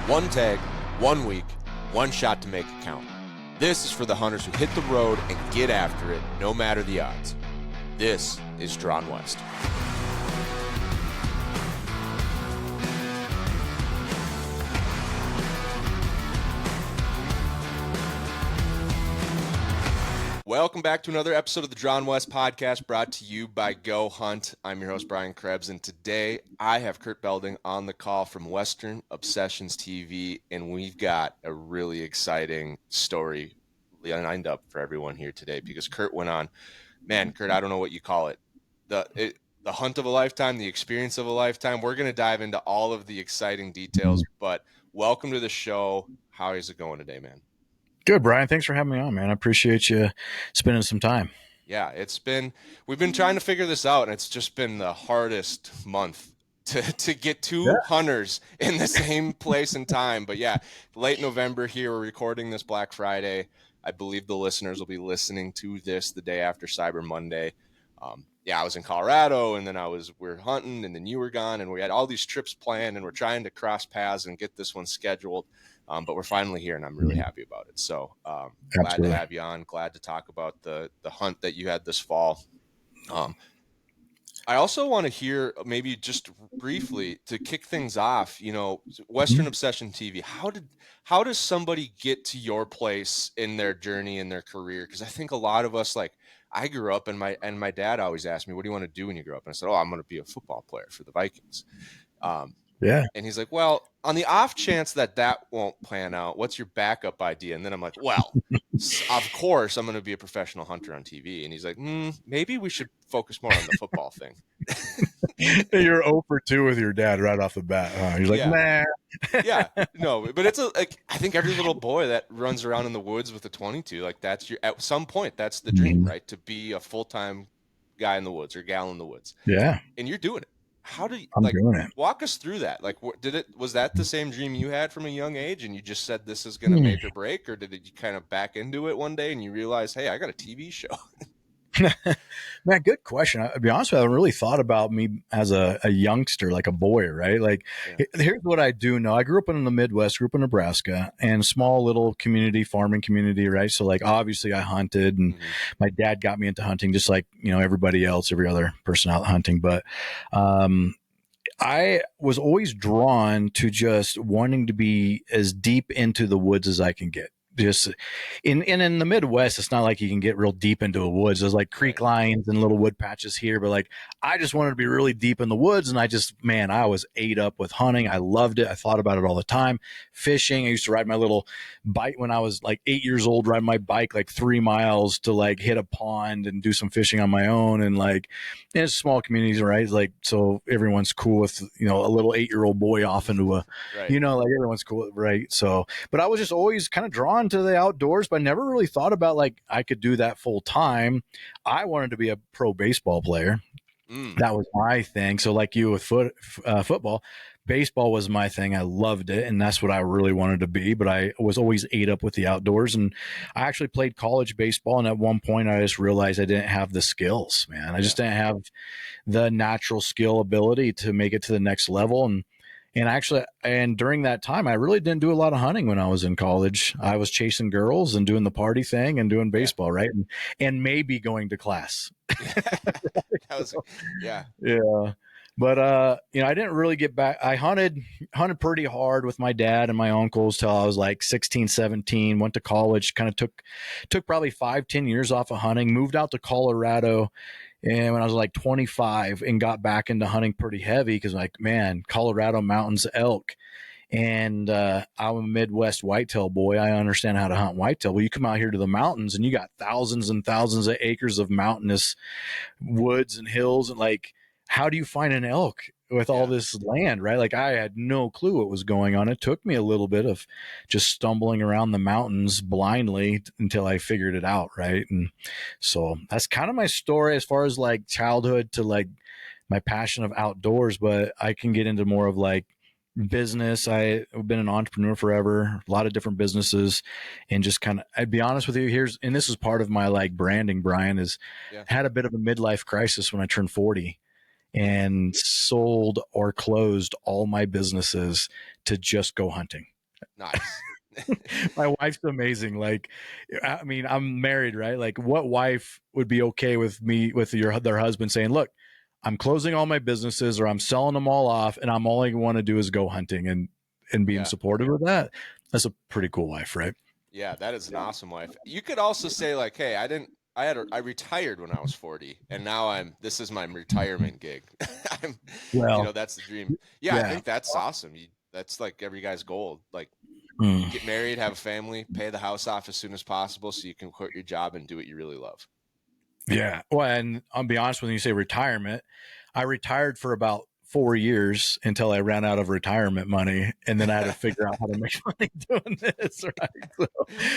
One tag, 1 week, one shot to make it count. This is for the hunters who hit the road and get after it, no matter the odds. This is Drawn West. Welcome back to another episode of the Drawn West podcast, brought to you by Go Hunt. I'm your host, Brian Krebs, and today I have Kurt Belding on the call from Western Obsessions TV, and we've got a really exciting story lined up for everyone here today because Kurt went on, man, Kurt, I don't know what you call it, the hunt of a lifetime, the experience of a lifetime. We're going to dive into all of the exciting details, but welcome to the show. How is it going today, man? Good, Brian. Thanks for having me on, man. I appreciate you spending some time. Yeah, we've been trying to figure this out, and it's just been the hardest month to get two hunters in the same place and time. But yeah, late November here, we're recording this Black Friday. I believe the listeners will be listening to this the day after Cyber Monday. I was in Colorado, and then we're hunting, and then you were gone, and we had all these trips planned, and we're trying to cross paths and get this one scheduled. But we're finally here, and I'm really happy about it. So glad to have you on. Glad to talk about the hunt that you had this fall. I also want to hear, maybe just briefly to kick things off, Western Obsession TV. How does somebody get to your place in their journey, in their career? Because I think a lot of us, like, I grew up, and my dad always asked me, "What do you want to do when you grow up?" And I said, "Oh, I'm going to be a football player for the Vikings." And he's like, "Well, on the off chance that won't plan out, what's your backup idea?" And then I'm like, "Well, of course, I'm going to be a professional hunter on TV." And he's like, "Maybe we should focus more on the football thing." You're 0 for 2 with your dad right off the bat. Huh? He's like, nah. No, but it's I think every little boy that runs around in the woods with a 22, like at some point, that's the dream, right? To be a full-time guy in the woods or gal in the woods. Yeah. And you're doing it. How do you doing it. Walk us through that? Like, was that the same dream you had from a young age, and you just said this is going to make or break, or did you kind of back into it one day and you realize, hey, I got a TV show? Man, good question. I'll be honest with you, I haven't really thought about me as a youngster, like a boy, right? Like, Here's what I do know. I grew up in the Midwest, grew up in Nebraska, and small little community, farming community, right? So, like, obviously I hunted, and my dad got me into hunting just like, everybody else, every other person out hunting. But I was always drawn to just wanting to be as deep into the woods as I can get. Just in the Midwest, it's not like you can get real deep into the woods. There's like creek lines and little wood patches here, but like I just wanted to be really deep in the woods, and I was ate up with hunting. I loved it. I thought about it all the time. Fishing. I used to ride my little bike when I was like 8 years old. Ride my bike like 3 miles to like hit a pond and do some fishing on my own. And like it's small communities, right? Like so everyone's cool with a little 8-year-old boy off into a like everyone's cool, right? So, but I was just always kind of drawn to the outdoors, but I never really thought about like I could do that full time. I wanted to be a pro baseball player. That was my thing. So like you with football, baseball was my thing. I loved it, and that's what I really wanted to be. But I was always ate up with the outdoors, and I actually played college baseball. And at one point, I just realized I didn't have the skills, man. I just didn't have the natural skill ability to make it to the next level. And during that time, I really didn't do a lot of hunting when I was in college. I was chasing girls and doing the party thing and doing baseball, right? And maybe going to class. Yeah. But, I didn't really get back. I hunted pretty hard with my dad and my uncles till I was like 16, 17, went to college, kind of took probably 5-10 years off of hunting, moved out to Colorado. And when I was like 25 and got back into hunting pretty heavy, because like, man, Colorado mountains, elk. And I'm a Midwest whitetail boy. I understand how to hunt whitetail. Well, you come out here to the mountains and you got thousands and thousands of acres of mountainous woods and hills. And like, how do you find an elk with all this land, right? Like I had no clue what was going on. It took me a little bit of just stumbling around the mountains blindly until I figured it out, right? And so that's kind of my story as far as like childhood to like my passion of outdoors, but I can get into more of like business. I've been an entrepreneur forever, a lot of different businesses, and just kind of, I'd be honest with you, and this is part of my like branding, Brian, is had a bit of a midlife crisis when I turned 40. And sold or closed all my businesses to just go hunting. Nice. My wife's amazing. Like, I mean, I'm married, right? Like, what wife would be okay with me with their husband saying, "Look, I'm closing all my businesses or I'm selling them all off, and I'm all I want to do is go hunting," and being Yeah. supportive of that? That's a pretty cool wife, right? Yeah, that is an awesome wife. You could also say like, "Hey, I retired when I was 40 and now this is my retirement gig." I'm, Well, that's the dream. Yeah, I yeah. think that's awesome. That's like every guy's goal. Like Mm. get married, have a family, pay the house off as soon as possible so you can quit your job and do what you really love. Yeah. Well, and I'll be honest, when you say retirement, I retired for about 4 years until I ran out of retirement money. And then I had to figure out how to make money doing this, right? So,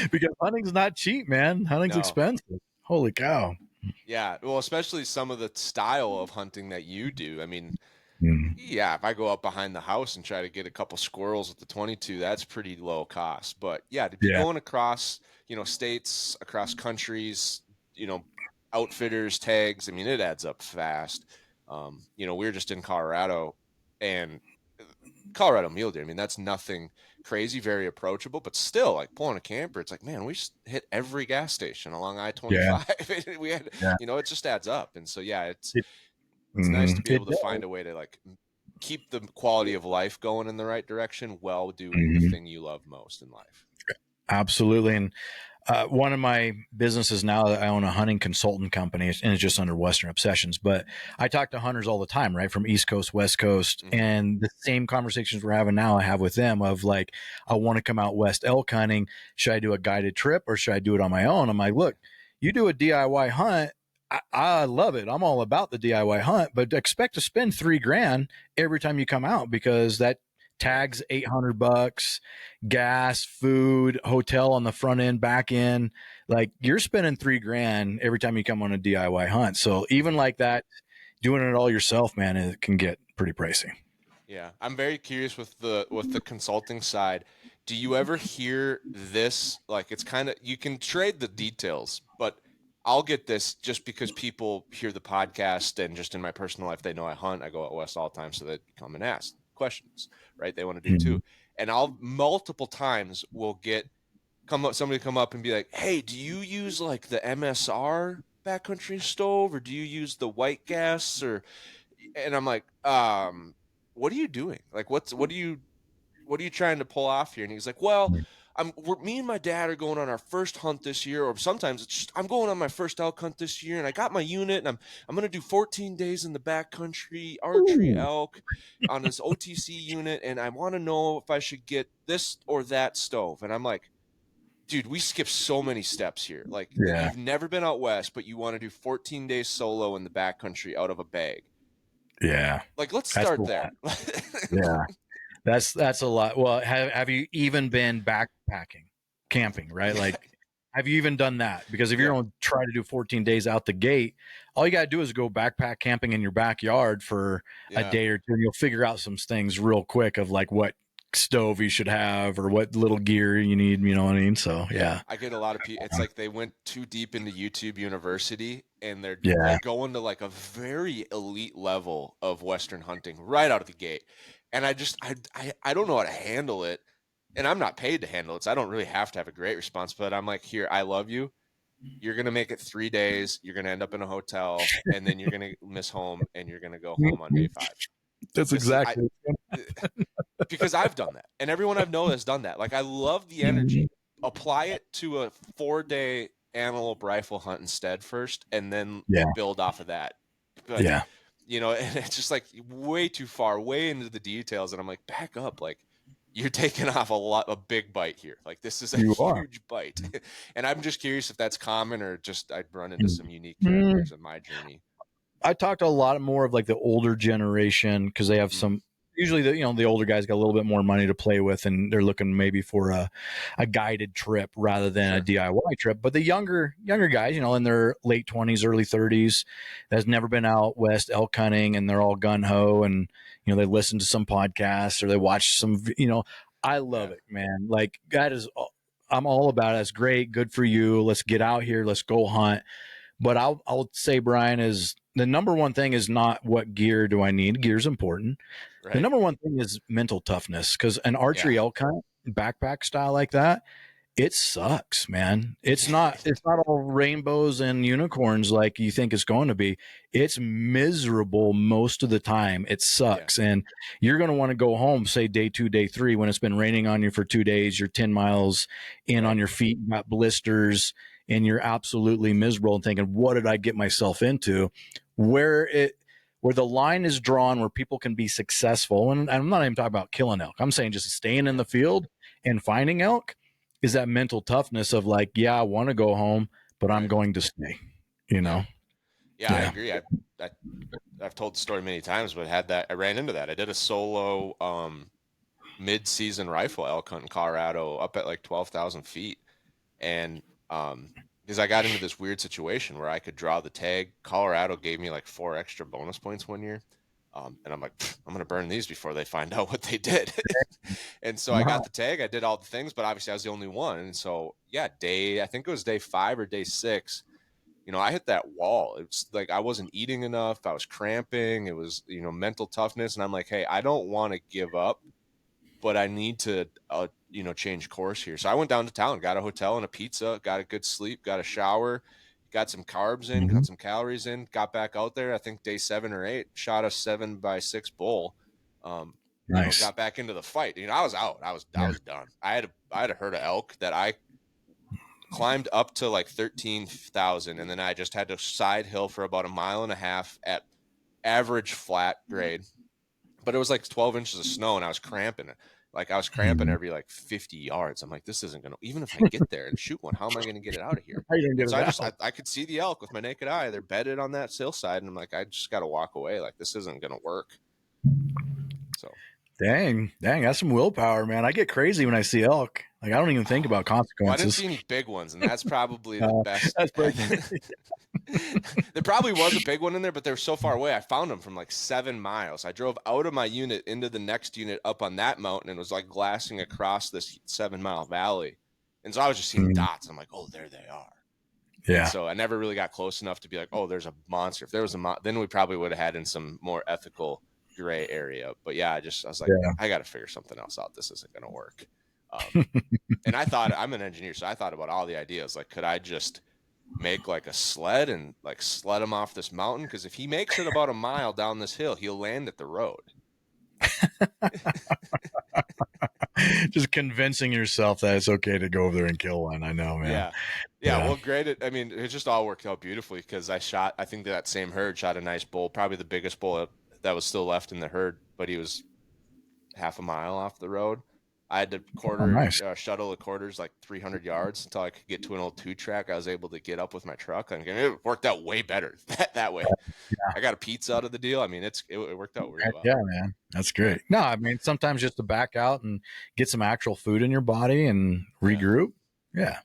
because hunting's not cheap, man. Hunting's No. expensive. Holy cow. Yeah, well, especially some of the style of hunting that you do. I mean, Mm. yeah, if I go up behind the house and try to get a couple squirrels with the 22, that's pretty low cost. But yeah, to be Yeah. going across, states, across countries, you know, outfitters, tags, I mean, it adds up fast. We were just in Colorado and Colorado mule deer. I mean, that's nothing crazy, very approachable, but still, like pulling a camper, it's like, man, we just hit every gas station along Yeah. I-25. We had, Yeah. it just adds up. And so, yeah, It, it's nice to be it able to does. find a way to like keep the quality of life going in the right direction while doing the Mhm. thing you love most in life. Absolutely. And one of my businesses now that I own a hunting consultant company, and it's just under Western Obsessions, but I talk to hunters all the time, right? From East Coast, West Coast. Mm-hmm. And the same conversations we're having now, I have with them of like, I want to come out West elk hunting. Should I do a guided trip or should I do it on my own? I'm like, look, you do a DIY hunt. I love it. I'm all about the DIY hunt, but expect to spend $3,000 every time you come out because that tags $800, gas, food, hotel on the front end, back end. Like you're spending $3,000 every time you come on a DIY hunt. So even like that, doing it all yourself, man, it can get pretty pricey. Yeah, I'm very curious with the consulting side. Do you ever hear this? Like, it's kind of you can trade the details, but I'll get this just because people hear the podcast and just in my personal life they know I hunt. I go out west all the time, so they come and ask questions, right? They want to do Mm-hmm. too, and I'll multiple times will get somebody come up and be like, "Hey, do you use like the MSR backcountry stove, or do you use the white gas, or?" And I'm like, what are you doing? Like, what are you trying to pull off here? And he's like, well, me and my dad are going on our first hunt this year, or sometimes it's just, I'm going on my first elk hunt this year, and I got my unit, and I'm going to do 14 days in the backcountry archery Ooh. elk on this OTC unit, and I want to know if I should get this or that stove. And I'm like, dude, we skip so many steps here. Like, Yeah. you've never been out west, but you want to do 14 days solo in the backcountry out of a bag. Yeah. Like, let's That's a start there. lot. Yeah. That's a lot. Well, have you even been backpacking, camping, right? Like, have you even done that? Because if you're Yeah. going to try to do 14 days out the gate, all you got to do is go backpack camping in your backyard for a Yeah. day or two, and you'll figure out some things real quick of like what stove you should have or what little gear you need. You know what I mean? So yeah. I get a lot of people. It's like they went too deep into YouTube University and they're Yeah. going to like a very elite level of Western hunting right out of the gate. And I don't know how to handle it. And I'm not paid to handle it. So I don't really have to have a great response, but I'm like, here, I love you. You're going to make it 3 days. You're going to end up in a hotel and then you're going to miss home and you're going to go home on day 5. That's This is, exactly. because I've done that, and everyone I've known has done that. Like, I love the energy. Apply it to a 4-day antelope rifle hunt instead first, and then build off of that. But, Yeah. And it's just like way too far, way into the details, and I'm like, back up, like you're taking off a big bite here. Like, this is a huge bite, and I'm just curious if that's common or just I'd run into some unique characters in my journey. I talked a lot more of like the older generation because they have some. Usually, the older guys got a little bit more money to play with, and they're looking maybe for a guided trip rather than a DIY trip. But the younger guys, in their late 20s, early 30s, that's never been out west elk hunting, and they're all gun ho, and they listen to some podcasts or they watch some. I love it, man. Like that is, I'm all about it. It's great, good for you. Let's get out here. Let's go hunt. But I'll say, Brian, is the number one thing is not what gear do I need. Gear's important. Right. The number one thing is mental toughness because an archery elk hunt, backpack style like that, it sucks, man. It's not all rainbows and unicorns like you think it's going to be. It's miserable most of the time. It Yeah. sucks. And you're going to want to go home, say day 2, day 3, when it's been raining on you for 2 days, you're 10 miles in Right. on your feet, you got blisters, and you're absolutely miserable and thinking, what did I get myself into? Where the line is drawn where people can be successful, and I'm not even talking about killing elk. I'm saying just staying in the field and finding elk is that mental toughness of like, yeah, I want to go home, but I'm Right. going to stay, you know? Yeah, I agree. I've told the story many times, but I ran into that. I did a solo mid-season rifle elk hunt in Colorado up at like 12,000 feet. And because I got into this weird situation where I could draw the tag. Colorado gave me like 4 extra bonus points one year. And I'm like, I'm going to burn these before they find out what they did. And so I got the tag. I did all the things, but obviously I was the only one. And so, yeah, I think it was day 5 or day 6, I hit that wall. It's like I wasn't eating enough. I was cramping. It was, mental toughness. And I'm like, hey, I don't want to give up, but I need to, change course here. So I went down to town, got a hotel and a pizza, got a good sleep, got a shower, got some carbs in, got some calories in, got back out there. I think day 7 or 8, shot a 7x6 bull. Nice. Got back into the fight. I was out. I was done. I had a herd of elk that I climbed up to like 13,000, and then I just had to side hill for about a mile and a half at average flat grade. But it was like 12 inches of snow, and I was cramping. Like I was cramping every like 50 yards. I'm like, this isn't gonna. Even if I get there and shoot one, how am I gonna get it out of here? How you gonna And get so it out? I could see the elk with my naked eye. They're bedded on that hillside, and I'm like, I just got to walk away. Like this isn't gonna work. So Dang, that's some willpower, man. I get crazy when I see elk. Like I don't even think about well, I didn't consequences. see any big ones, and that's probably the best. That's pretty. There probably was a big one in there, but they were so far away. I found them from like 7 miles. I drove out of my unit into the next unit up on that mountain and was like glassing across this 7-mile valley. And so I was just seeing dots. I'm like, oh, there they are. Yeah. And so I never really got close enough to be like, oh, there's a monster. If there was then we probably would have had in some more ethical gray area. But yeah, I was like, I got to figure something else out. This isn't going to work. And I thought, I'm an engineer, so I thought about all the ideas. Like, could I just make like a sled and like sled him off this mountain? Because if he makes it about a mile down this hill, he'll land at the road. Just convincing yourself that it's okay to go over there and kill one. I know, man. Yeah. Well, great. It just all worked out beautifully because I think that same herd shot a nice bull, probably the biggest bull that was still left in the herd, but he was half a mile off the road. I had to shuttle the quarters like 300 yards until I could get to an old 2-track. I was able to get up with my truck, and it worked out way better that way. Yeah. I got a pizza out of the deal. It worked out really well. Yeah, man, that's great. No, sometimes just to back out and get some actual food in your body and regroup. Yeah,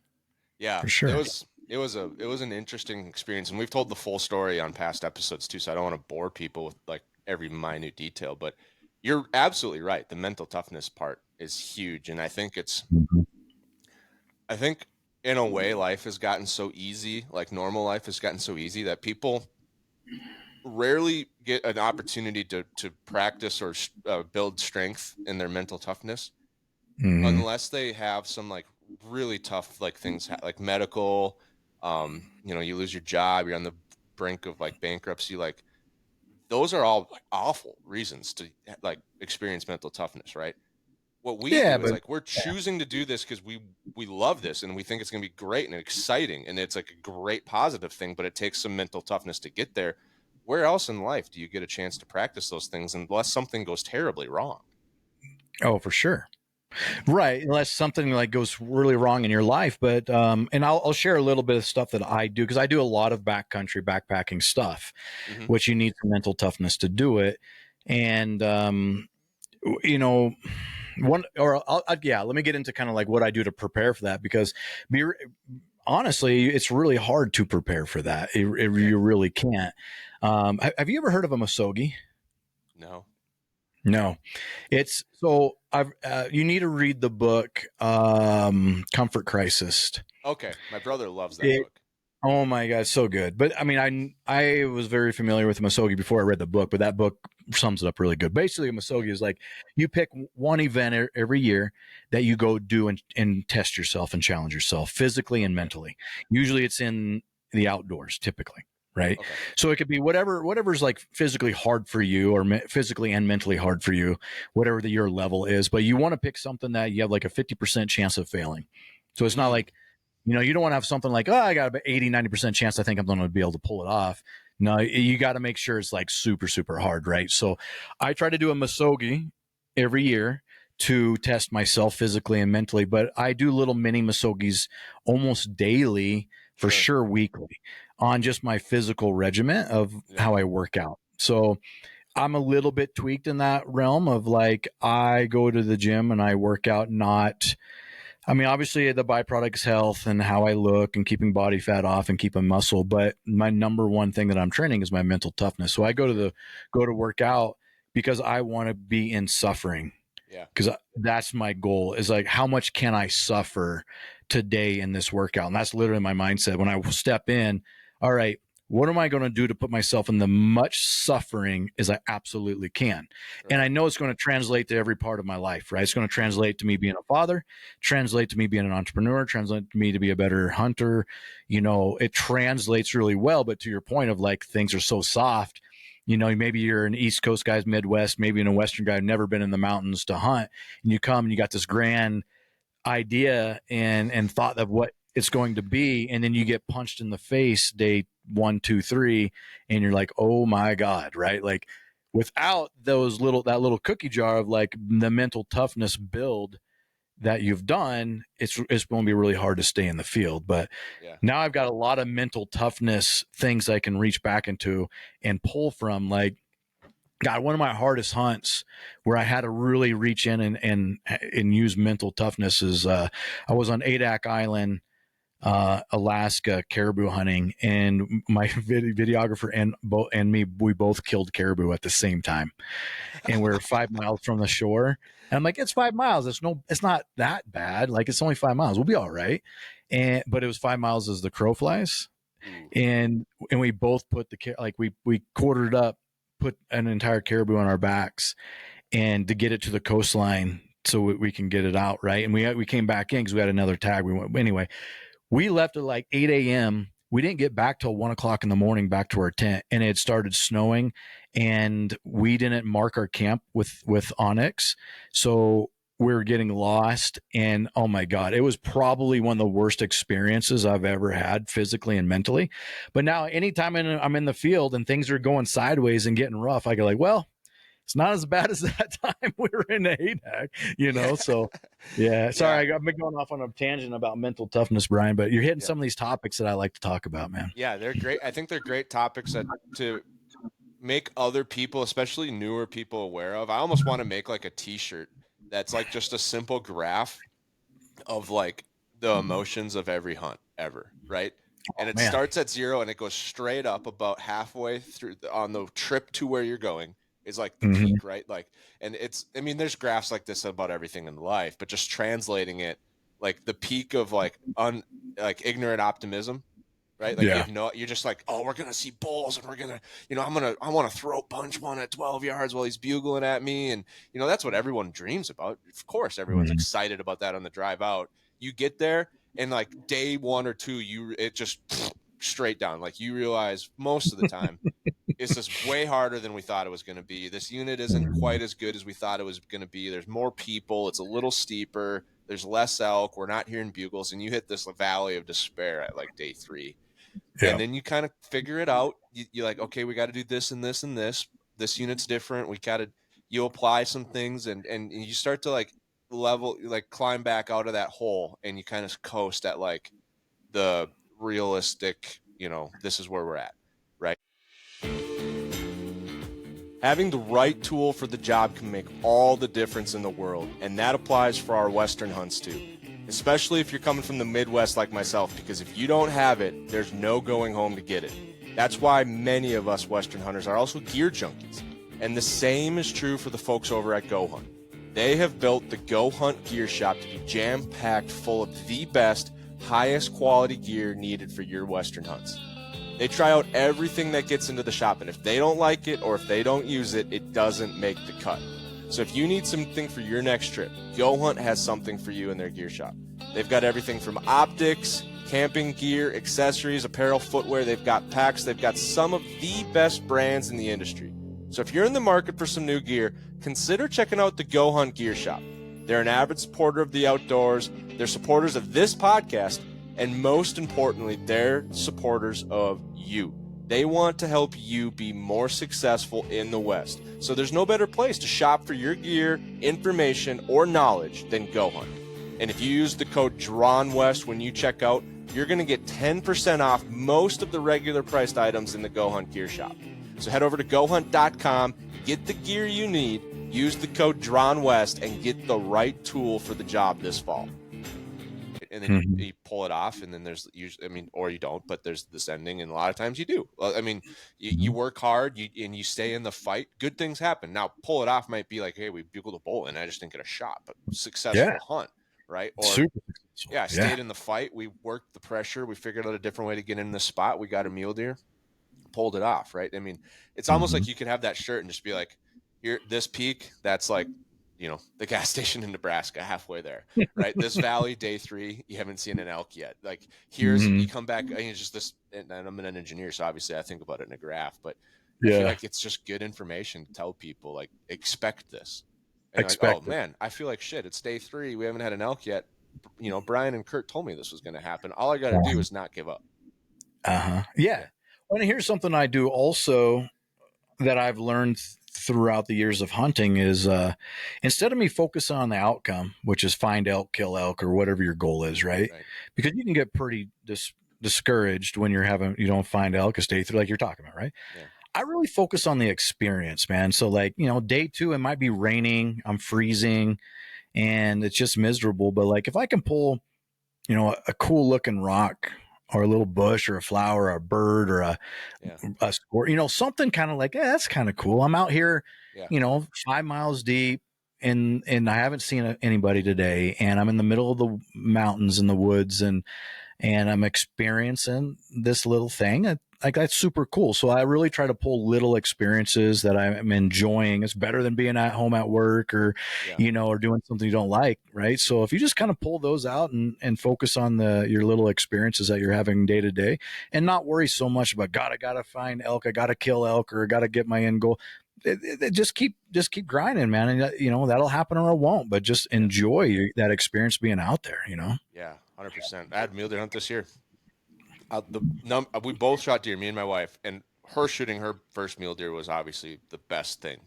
for sure. It was an interesting experience, and we've told the full story on past episodes too. So I don't want to bore people with like every minute detail, but you're absolutely right. The mental toughness part is huge. And I think I think in a way life has gotten so easy, like normal life has gotten so easy that people rarely get an opportunity to practice or build strength in their mental toughness unless they have some like really tough like things like medical, you lose your job, you're on the brink of like bankruptcy, like those are all like awful reasons to like experience mental toughness, right? What we do is like we're choosing to do this because we love this and we think it's going to be great and exciting and it's like a great positive thing, but it takes some mental toughness to get there. Where else in life do you get a chance to practice those things unless something goes terribly wrong? Oh, for sure. Right. Unless something like goes really wrong in your life. But, and I'll share a little bit of stuff that I do because I do a lot of backcountry backpacking stuff, which you need some mental toughness to do it. And, let me get into kind of like what I do to prepare for that because honestly, it's really hard to prepare for that. You really can't. Have you ever heard of a Misogi? No. It's so you need to read the book Comfort Crisis. Okay. My brother loves that book. Oh my God, so good. But I mean, I was very familiar with Misogi before I read the book, but that book sums it up really good. Basically, Yeah. Misogi is like you pick one event every year that you go do and test yourself and challenge yourself physically and Okay. mentally. Usually it's in the outdoors, typically. Right. Okay. So it could be whatever's like physically hard for you or physically and mentally hard for you, whatever your level is. But you want to pick something that you have like a 50% chance of failing. So it's not Mm, like, you don't want to have something like, oh, I got an 80, 90% chance I think I'm going to be able to pull it off. No, you got to make sure it's like super, super hard, right? So I try to do a Misogi every year to test myself physically and mentally, but I do little mini Misogis almost daily, for sure. sure weekly, on just my physical regimen of Yeah. how I work out. So I'm a little bit tweaked in that realm of like I go to the gym and I work out not I mean, obviously the byproduct is health and how I look and keeping body fat off and keeping muscle. But my number one thing that I'm training is my mental toughness. So I go to work out because I want to be in suffering. Yeah. Because that's my goal is like, how much can I suffer today in this workout? And that's literally my mindset. When I step in, all right, what am I going to do to put myself in the much suffering as I absolutely can? Sure. And I know it's going to translate to every part of my life, right? It's going to translate to me being a father, translate to me being an entrepreneur, translate to me to be a better hunter. It translates really well. But to your point of like, things are so soft, maybe you're an East Coast guy, Midwest, maybe a Western guy, never been in the mountains to hunt. And you come and you got this grand idea and thought of what it's going to be, and then you get punched in the face day 1, 2, 3, and you're like, oh my God, right? Like without that little cookie jar of like the mental toughness build that you've done, it's going to be really hard to stay in the field. But Yeah. now I've got a lot of mental toughness things I can reach back into and pull from. Like, God, one of my hardest hunts where I had to really reach in and use mental toughness is I was on Adak Island, Alaska, caribou hunting, and my videographer and me, we both killed caribou at the same time, and we're 5 miles from the shore. And I'm like, it's 5 miles. It's not that bad. Like it's only 5 miles. We'll be all right. But it was 5 miles as the crow flies, Ooh. and we both put we quartered up, put an entire caribou on our backs, and to get it to the coastline so we can get it out, right? And we came back in because we had another tag. We went anyway. We left at like 8 a.m. We didn't get back till 1 o'clock in the morning back to our tent, and it had started snowing, and we didn't mark our camp with Onyx, so we were getting lost. And oh my God, it was probably one of the worst experiences I've ever had physically and mentally. But now, anytime I'm in the field and things are going sideways and getting rough, I go like, well, it's not as bad as that time we were in the ADAC. So yeah, sorry, Yeah. I've been going off on a tangent about mental toughness, Brian, but you're hitting Yeah. some of these topics that I like to talk about, man. Yeah, they're great. I think they're great topics to make other people, especially newer people, aware of. I almost want to make like a t-shirt that's like just a simple graph of like the emotions of every hunt ever, right? And Oh it man. starts at 0 and it goes straight up about halfway through on the trip to where you're going is like the Mm-hmm. peak, right? Like, and I mean, there's graphs like this about everything in life, but just translating it, like the peak of like ignorant optimism, right? Like Yeah. you're just like, oh, we're gonna see bulls, and we're gonna, I want to throw punch one at 12 yards while he's bugling at me, and that's what everyone dreams about. Of course, everyone's Mm-hmm. excited about that on the drive out. You get there, and like day 1 or 2, it just straight down. Like you realize most of the time it's just way harder than we thought it was going to be. This unit isn't quite as good as we thought it was going to be. There's more people. It's a little steeper. There's less elk. We're not hearing bugles, and you hit this valley of despair at like day 3. Yeah. And then you kind of figure it out. You're like, okay, we got to do this and this and this. This unit's different. You apply some things, and you start to like climb back out of that hole, and you kind of coast at like the realistic, this is where we're at, right? Having the right tool for the job can make all the difference in the world, and that applies for our Western hunts too. Especially if you're coming from the Midwest like myself, because if you don't have it, there's no going home to get it. That's why many of us Western hunters are also gear junkies. And the same is true for the folks over at Go Hunt. They have built the Go Hunt gear shop to be jam-packed full of the best, highest quality gear needed for your Western hunts. They try out everything that gets into the shop, and if they don't like it or if they don't use it, it doesn't make the cut. So if you need something for your next trip, Go Hunt has something for you in their gear shop. They've got everything from optics, camping gear, accessories, apparel, footwear. They've got packs. They've got some of the best brands in the industry. So if you're in the market for some new gear, consider checking out the Go Hunt Gear Shop. They're an avid supporter of the outdoors. They're supporters of this podcast. And most importantly, they're supporters of you. They want to help you be more successful in the West. So there's no better place to shop for your gear, information, or knowledge than Go Hunt. And if you use the code DRAWNWEST when you check out, you're going to get 10% off most of the regular priced items in the Go Hunt Gear Shop. So head over to GoHunt.com, get the gear you need, use the code DRAWNWEST, and get the right tool for the job this fall. And then you pull it off, and then there's usually, or you don't, but there's this ending, and a lot of times you do. You work hard, and you stay in the fight, good things happen. Now, pull it off might be like, hey, we bugled a bull, and I just didn't get a shot, but successful hunt, right? Or super successful. I stayed in the fight, we worked the pressure, we figured out a different way to get in the spot, we got a mule deer, pulled it off, right? It's almost like you could have that shirt and just be like, here, this peak, that's like, the gas station in Nebraska, halfway there, right? This valley, day 3, you haven't seen an elk yet. Like here's, you come back, it's just this, and I'm an engineer, so obviously I think about it in a graph, but I feel like it's just good information to tell people, like, expect this. And like, man, I feel like shit. It's day 3. We haven't had an elk yet. Brian and Kurt told me this was going to happen. All I got to do is not give up. Yeah. Well, and here's something I do also that I've learned throughout the years of hunting is instead of me focusing on the outcome, which is find elk, kill elk, or whatever your goal is, right? Because you can get pretty discouraged when you don't find elk a day 3, like you're talking about, right? Yeah. I really focus on the experience, man. So like, day 2, it might be raining, I'm freezing, and it's just miserable. But like if I can pull, a cool looking rock or a little bush or a flower or a bird or a score, something kind of like, that's kind of cool. I'm out here, 5 miles deep and I haven't seen anybody today, and I'm in the middle of the mountains and the woods, and I'm experiencing this little thing. Like that's super cool. So I really try to pull little experiences that I'm enjoying. It's better than being at home at work or, or doing something you don't like. Right. So if you just kind of pull those out and focus on your little experiences that you're having day to day, and not worry so much about, I got to find elk, I got to kill elk, or I got to get my end goal. Just keep grinding, man. And that'll happen or it won't, but just enjoy that experience being out there, Yeah. 100%. I had mule deer hunt this year. We both shot deer, me and my wife, and her shooting her first mule deer was obviously the best thing,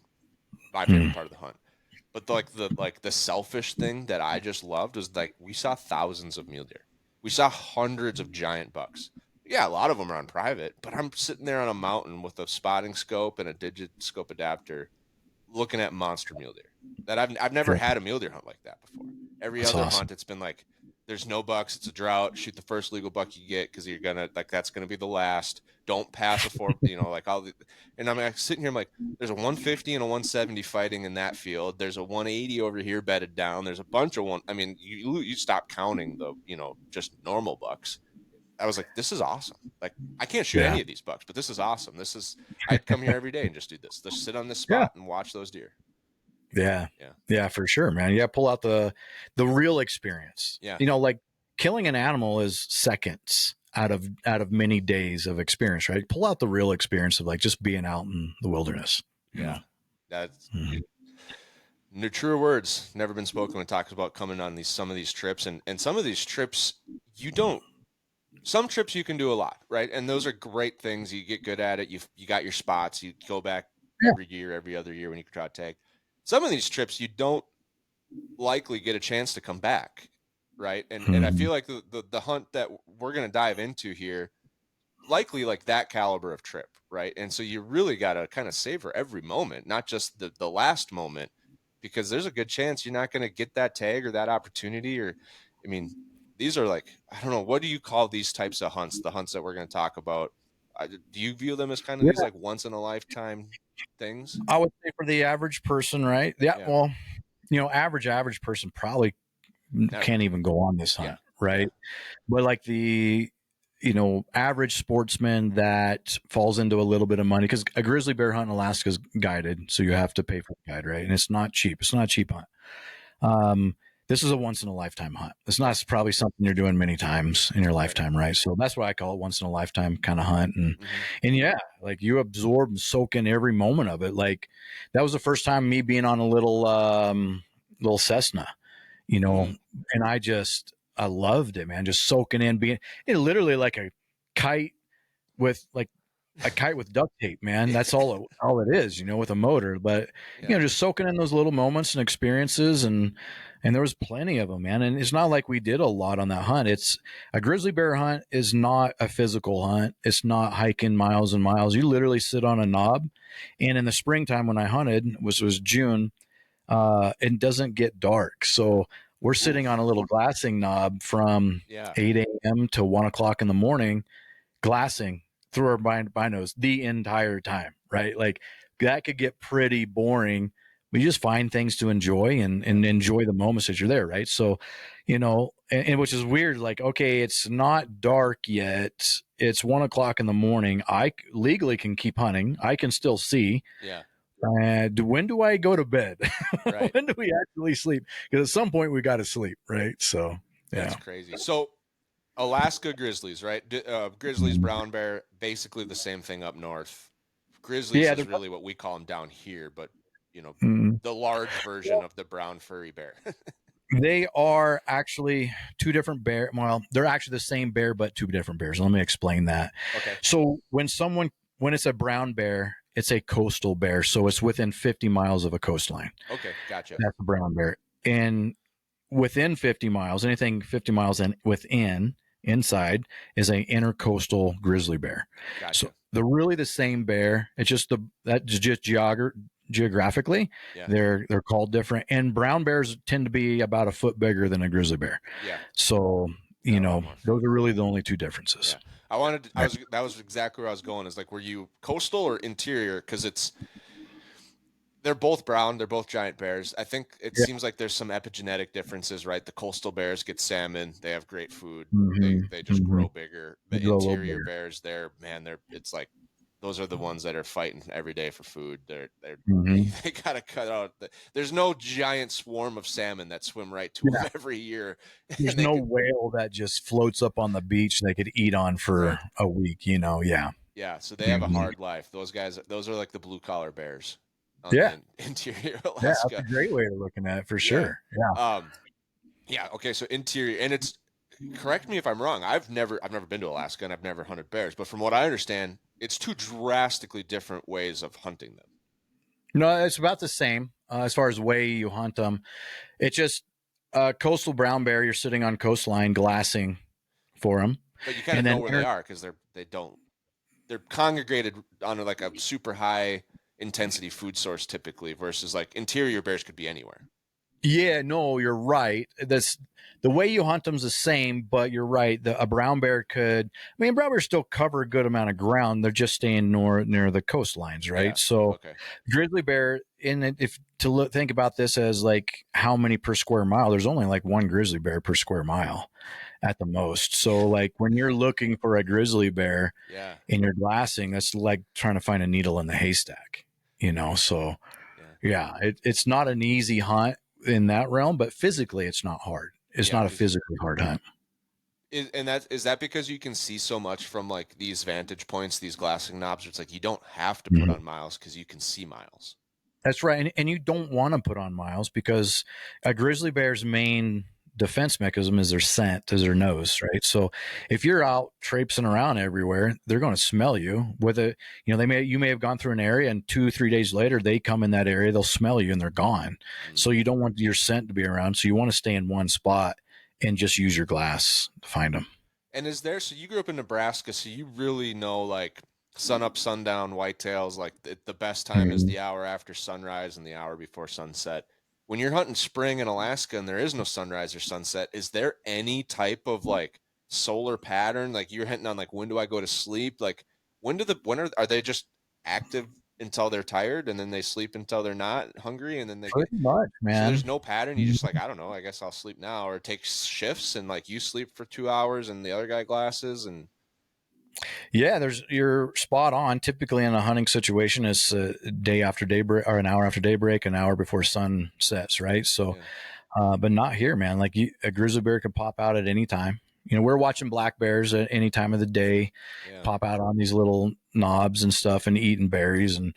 my favorite part of the hunt. But the selfish thing that I just loved was like we saw thousands of mule deer, we saw hundreds of giant bucks. Yeah, a lot of them are on private, but I'm sitting there on a mountain with a spotting scope and a digit scope adapter, looking at monster mule deer. That I've never had a mule deer hunt like that before. Every other hunt, it's been like, there's no bucks, it's a drought, shoot the first legal buck you get, because you're gonna, like, that's gonna be the last, don't pass before and I'm like sitting here, I'm like, there's a 150 and a 170 fighting in that field, there's a 180 over here bedded down, there's a bunch of you stop counting the just normal bucks. I was like, this is awesome. Like, I can't shoot any of these bucks, but this is awesome. I'd come here every day and just do this, just sit on this spot and watch those deer. Yeah, for sure, man. Yeah, pull out the real experience. Yeah, like killing an animal is seconds out of many days of experience, right? Pull out the real experience of like just being out in the wilderness. That's no truer words never been spoken when it talks about coming on some of these trips, and some of these trips some trips you can do a lot, right? And those are great things. You get good at it. You got your spots. You go back every year, every other year when you trot tag. Some of these trips you don't likely get a chance to come back, right? And I feel like the hunt that we're going to dive into here, likely like that caliber of trip, right? And so you really got to kind of savor every moment, not just the last moment, because there's a good chance you're not going to get that tag or that opportunity. Or, these are like, I don't know, what do you call these types of hunts, the hunts that we're going to talk about? Do you view them as kind of these like once in a lifetime things? I would say for the average person, right? Well, average person probably can't even go on this hunt, right? But like the average sportsman that falls into a little bit of money, because a grizzly bear hunt in Alaska is guided, so you have to pay for a guide, right? And it's not cheap. It's not a cheap hunt. Um, this is a once in a lifetime hunt. It's not probably something you're doing many times in your lifetime, right? So that's why I call it once in a lifetime kind of hunt. And yeah, like you absorb and soak in every moment of it. Like that was the first time me being on a little Cessna, and I loved it, man. Just soaking in, being literally like a kite with duct tape, man. That's all it is, with a motor. But just soaking in those little moments and experiences, and there was plenty of them, man. And it's not like we did a lot on that hunt. It's a grizzly bear hunt is not a physical hunt. It's not hiking miles and miles. You literally sit on a knob, and in the springtime when I hunted, which was June, it doesn't get dark, so we're sitting on a little glassing knob from 8 a.m. to 1 o'clock in the morning, glassing through our binos the entire time, right? Like that could get pretty boring. We just find things to enjoy and enjoy the moments that you're there, right? So, and which is weird. Like, okay, it's not dark yet. It's 1 o'clock in the morning. I legally can keep hunting. I can still see. Yeah. And when do I go to bed? Right. When do we actually sleep? Because at some point we got to sleep, right? So that's crazy. So Alaska grizzlies, right? Grizzlies, brown bear, basically the same thing up north. Grizzlies is really what we call them down here, but the large version of the brown furry bear. They are actually two different bears. Well, they're actually the same bear, but two different bears. Let me explain that. Okay. So when it's a brown bear, it's a coastal bear. So it's within 50 miles of a coastline. Okay. Gotcha. That's a brown bear. And within 50 miles, anything 50 miles inside is a intercoastal grizzly bear. Gotcha. So they're really the same bear. It's just geographically, they're called different. And brown bears tend to be about a foot bigger than a grizzly bear. Yeah. So those are really the only two differences. Yeah. That was exactly where I was going. Is like, were you coastal or interior? Because they're both brown. They're both giant bears. I think it seems like there's some epigenetic differences, right? The coastal bears get salmon. They have great food. They just grow bigger. The interior bears, it's like those are the ones that are fighting every day for food. They gotta cut out. There's no giant swarm of salmon that swim right to them every year. There's no whale that just floats up on the beach they could eat on for a week. Yeah. So they have a hard life. Those are like the blue collar bears. The interior Alaska. Yeah, that's a great way of looking at it for sure. Okay, so interior, and it's, correct me if I'm wrong. I've never been to Alaska and I've never hunted bears, but from what I understand, it's two drastically different ways of hunting them. No, it's about the same as far as way you hunt them. It's just coastal brown bear. You're sitting on coastline glassing for them, but you kind of know where they are because they're congregated on like a super high intensity food source typically, versus like interior bears could be anywhere. Yeah, no, you're right. That's the way you hunt them's the same, but you're right. A brown bear brown bears still cover a good amount of ground. They're just staying near the coastlines, right? Yeah. So grizzly bear, think about this as like how many per square mile, there's only like one grizzly bear per square mile at the most. So like when you're looking for a grizzly bear and you're glassing, that's like trying to find a needle in the haystack, so it's not an easy hunt in that realm, but physically it's not hard. It's not a physically hard hunt. Is that because you can see so much from like these vantage points, these glassing knobs? It's like you don't have to put on miles because you can see miles. That's right. And you don't want to put on miles because a grizzly bear's main defense mechanism is their scent, is their nose, right? So if you're out traipsing around everywhere, they're going to smell you. You may have gone through an area and 2-3 days later they come in that area, they'll smell you and they're gone. So you don't want your scent to be around. So you want to stay in one spot and just use your glass to find them. And so you grew up in Nebraska, so you really know like sun up, sundown, whitetails, like the best time is the hour after sunrise and the hour before sunset. When you're hunting spring in Alaska and there is no sunrise or sunset, is there any type of like solar pattern? Like you're hitting on like, when do I go to sleep? Like are they just active until they're tired, and then they sleep until they're not hungry, and then they get. Pretty much, So man. there's no pattern. You just like, I don't know. I guess I'll sleep now, or take shifts and like you sleep for 2 hours and the other guy glasses and. Yeah, you're spot on. Typically in a hunting situation, it's a day after daybreak or an hour after daybreak, an hour before sun sets, right? So, Yeah. but not here, man. Like a grizzly bear could pop out at any time. You know, we're watching black bears at any time of the day, Yeah. pop out on these little knobs and stuff and eating berries. And,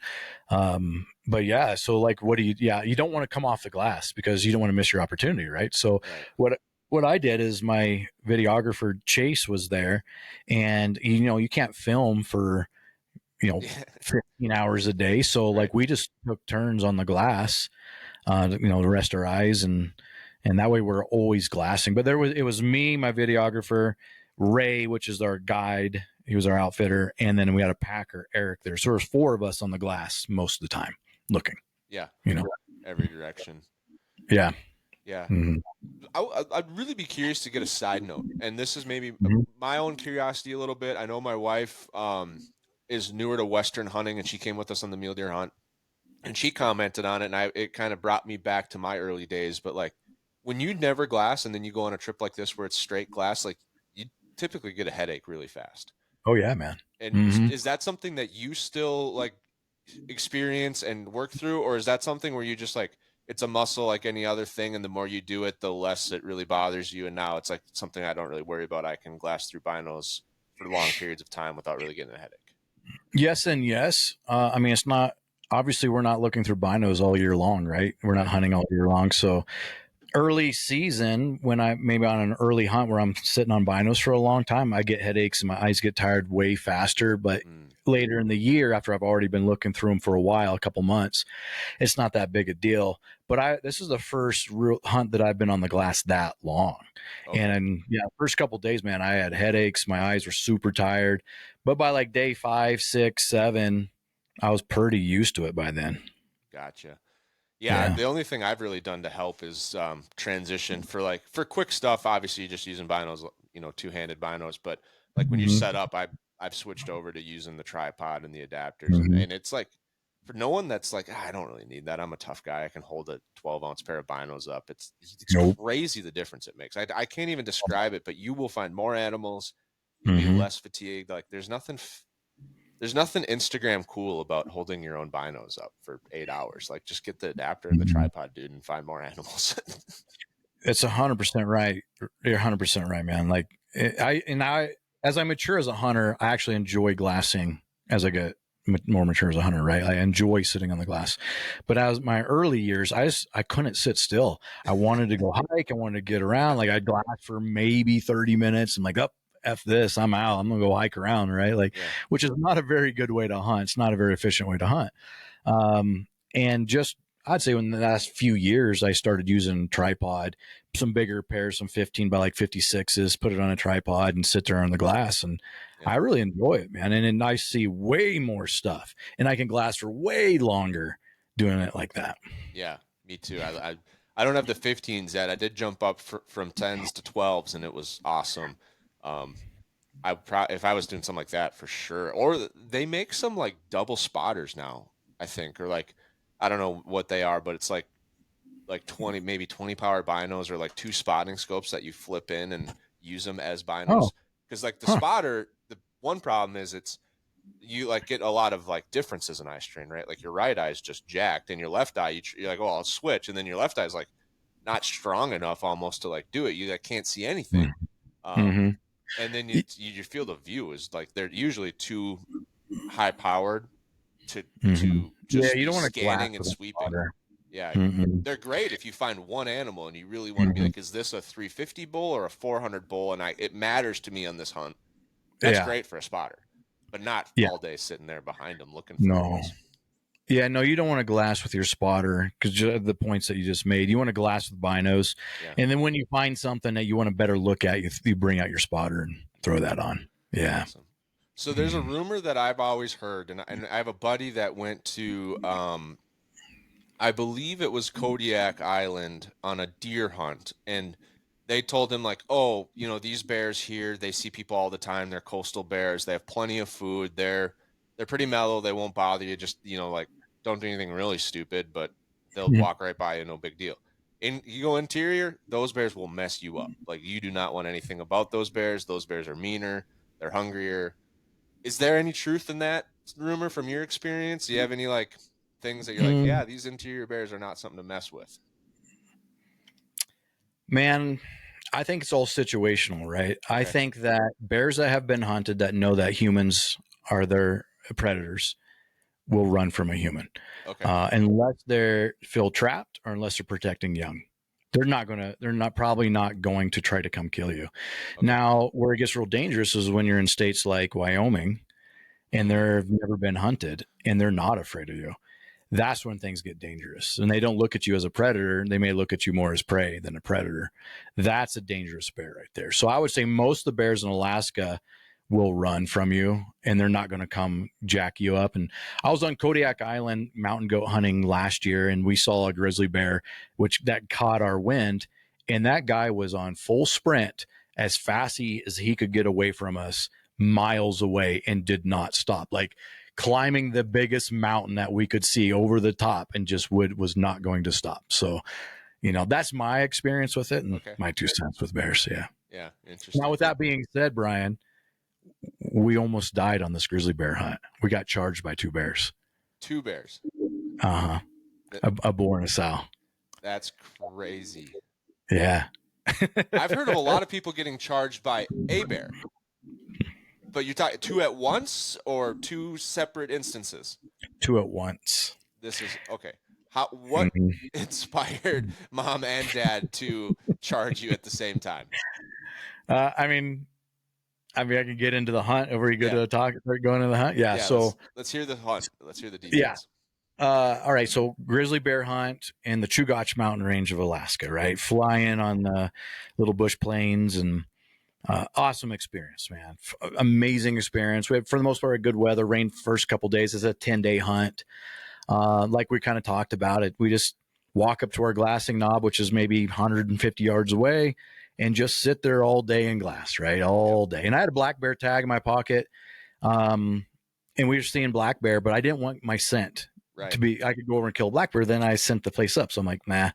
but yeah, so like, you don't want to come off the glass because you don't want to miss your opportunity. Right. So Right. what I did is my videographer Chase was there, and you can't film for Yeah. 15 hours a day. So Right. like we just took turns on the glass, to rest our eyes, and that way we're always glassing. But it was me, my videographer, Ray, which is our guide. He was our outfitter. And then we had a packer, Eric, there. So there's four of us on the glass most of the time looking, Yeah. you know? Every direction. Yeah. Yeah. Mm-hmm. I'd really be curious to get a side note, and this is maybe Mm-hmm. my own curiosity a little bit. I know my wife is newer to Western hunting, and she came with us on the mule deer hunt, and she commented on it, and it kind of brought me back to my early days. But like when you never glass, and then you go on a trip like this where it's straight glass, like you typically get a headache really fast. Oh yeah, man. And Mm-hmm. is that something that you still like experience and work through, or is that something where you just like it's a muscle like any other thing, and the more you do it, the less it really bothers you, and now it's like something I don't really worry about. I can glass through binos for long periods of time without really getting a headache. Yes and yes. I mean, it's not obviously we're not looking through binos all year long, right? We're not Right. hunting all year long. So early season, when I maybe on an early hunt where I'm sitting on binos for a long time, I get headaches and my eyes get tired way faster. But Mm. later in the year, after I've already been looking through them for a while, a couple months, it's not that big a deal. But this is the first real hunt that I've been on the glass that long. Okay. And yeah, first couple days, man, I had headaches. My eyes were super tired. But by like day 5, 6, 7, I was pretty used to it by then. Gotcha. Yeah, Yeah. the only thing I've really done to help is transition for quick stuff. Obviously, just using binos, two-handed binos. But like when you Mm-hmm. set up, I've switched over to using the tripod and the adapters, and Mm-hmm. and it's like for no one that's like, I don't really need that. I'm a tough guy. I can hold a 12-ounce pair of binos up. It's Nope. crazy the difference it makes. I can't even describe it, but you will find more animals. You'll be Mm-hmm. less fatigued. Like there's nothing Instagram cool about holding your own binos up for 8 hours. Like just get the adapter and the Mm-hmm. tripod, dude, and find more animals. It's 100% right. You're 100% right, man. Like as I mature as a hunter, I actually enjoy glassing as I get more mature as a hunter, right? I enjoy sitting on the glass. But as my early years, I couldn't sit still. I wanted to go hike. I wanted to get around. Like I'd glass for maybe 30 minutes. I'm like, up, F this, I'm out. I'm going to go hike around, right? Like, Yeah. which is not a very good way to hunt. It's not a very efficient way to hunt. And just I'd say in the last few years, I started using tripod, some bigger pairs, some 15 by like 56s, put it on a tripod and sit there on the glass. And Yeah. I really enjoy it, man. And then I see way more stuff and I can glass for way longer doing it like that. Yeah. Me too. I don't have the 15s yet. I did jump up from 10s to 12s, and it was awesome. Um, if I was doing something like that for sure. Or they make some like double spotters now, I think, or like I don't know what they are, but it's like 20, maybe 20 power binos, or like two spotting scopes that you flip in and use them as Oh, binos. Because like the huh. spotter, the one problem is you like get a lot of like differences in eye strain, right? Like your right eye is just jacked, and your left eye you're like, oh, I'll switch, and then your left eye is like not strong enough almost to like do it. You like can't see anything. Mm-hmm. And then your field of view is like they're usually too high powered to Mm-hmm. to Yeah, just you be don't want to glass scanning and with a sweeping. spotter. Yeah, Mm-hmm. they're great if you find one animal and you really want to be Mm-hmm. like, is this a 350 bull or a 400 bull? And it matters to me on this hunt. That's Yeah. great for a spotter, but not Yeah. all day sitting there behind them looking for No. bulls. Yeah, no, you don't want to glass with your spotter because the points that you just made. You want to glass with binos, Yeah, and then when you find something that you want to better look at, you bring out your spotter and throw that on. Yeah. awesome. So there's a Mhm. rumor that I've always heard, and I have a buddy that went to I believe it was Kodiak Island on a deer hunt, and they told him like, oh, these bears here, they see people all the time. They're coastal bears. They have plenty of food. They're pretty mellow. They won't bother you. Just, like, don't do anything really stupid, but they'll Mhm. walk right by you. No big deal. You go interior, those bears will mess you up. Like, you do not want anything about those bears. Those bears are meaner. They're hungrier. Is there any truth in that rumor from your experience? Do you have any like things that you're like, Mm, yeah, these interior bears are not something to mess with? man, I think it's all situational, right? I Okay. think that bears that have been hunted that know that humans are their predators will run from a human, Okay. unless they're feel trapped or unless they're protecting young. They're not probably not going to try to come kill you. Okay. Now, where it gets real dangerous is when you're in states like Wyoming and Mm, they've never been hunted and they're not afraid of you. That's when things get dangerous. And they don't look at you as a predator. They may look at you more as prey than a predator. That's a dangerous bear right there. So I would say most of the bears in Alaska will run from you and they're not going to come jack you up. And I was on Kodiak Island mountain goat hunting last year and we saw a grizzly bear, which that caught our wind. And that guy was on full sprint as fast as he could get away from us, miles away, and did not stop. Like climbing the biggest mountain that we could see over the top and just was not going to stop. So, that's my experience with it and okay. my 2 cents with bears. Yeah. Yeah. Now, Interesting. with that being said, Brian, we almost died on this grizzly bear hunt. We got charged by 2 bears. Two bears. Uh huh. Th- A boar and a sow. That's crazy. Yeah. I've heard of a lot of people getting charged by a bear, but you talk two at once or two separate instances? 2 at once. This is okay. What Mhm. inspired mom and dad to charge you at the same time? I mean, I can get into the hunt over you go Yeah. to talk, start going to the hunt. Yeah. Yeah, So, let's hear the hunt. Let's hear the yeah. details. All right. So grizzly bear hunt in the Chugach mountain range of Alaska, right? Fly in on the little bush plains and awesome experience, man. Amazing experience. We had, for the most part, good weather. Rain first couple days. It's a 10-day hunt. Like we kind of talked about it. We just walk up to our glassing knob, which is maybe 150 yards away, and just sit there all day in glass, right? All day. And I had a black bear tag in my pocket. And we were seeing black bear, but I didn't want my scent Right. to be, I could go over and kill a black bear. Then I sent the place up. So I'm like, nah,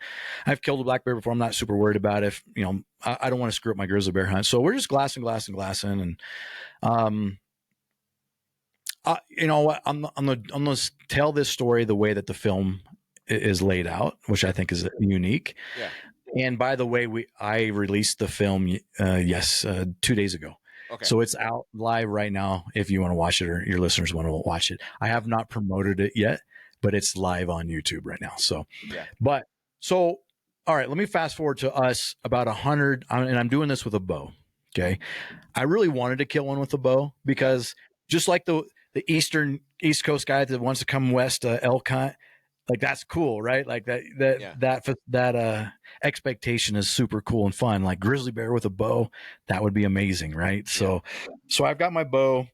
I've killed a black bear before. I'm not super worried about it. I don't want to screw up my grizzly bear hunt. So we're just glassing. And, you know what? I'm going to tell this story the way that the film is laid out, which I think is unique. Yeah. And by the way, I released the film, 2 days ago. Okay. So it's out live right now if you want to watch it or your listeners want to watch it. I have not promoted it yet, but it's live on YouTube right now. So, yeah. All right, let me fast forward to us about 100, and I'm doing this with a bow. Okay. I really wanted to kill one with a bow because just like the East Coast guy that wants to come west elk hunt, like that's cool, right? Like that expectation is super cool and fun. Like grizzly bear with a bow, that would be amazing, right? Yeah. So I've got my bow,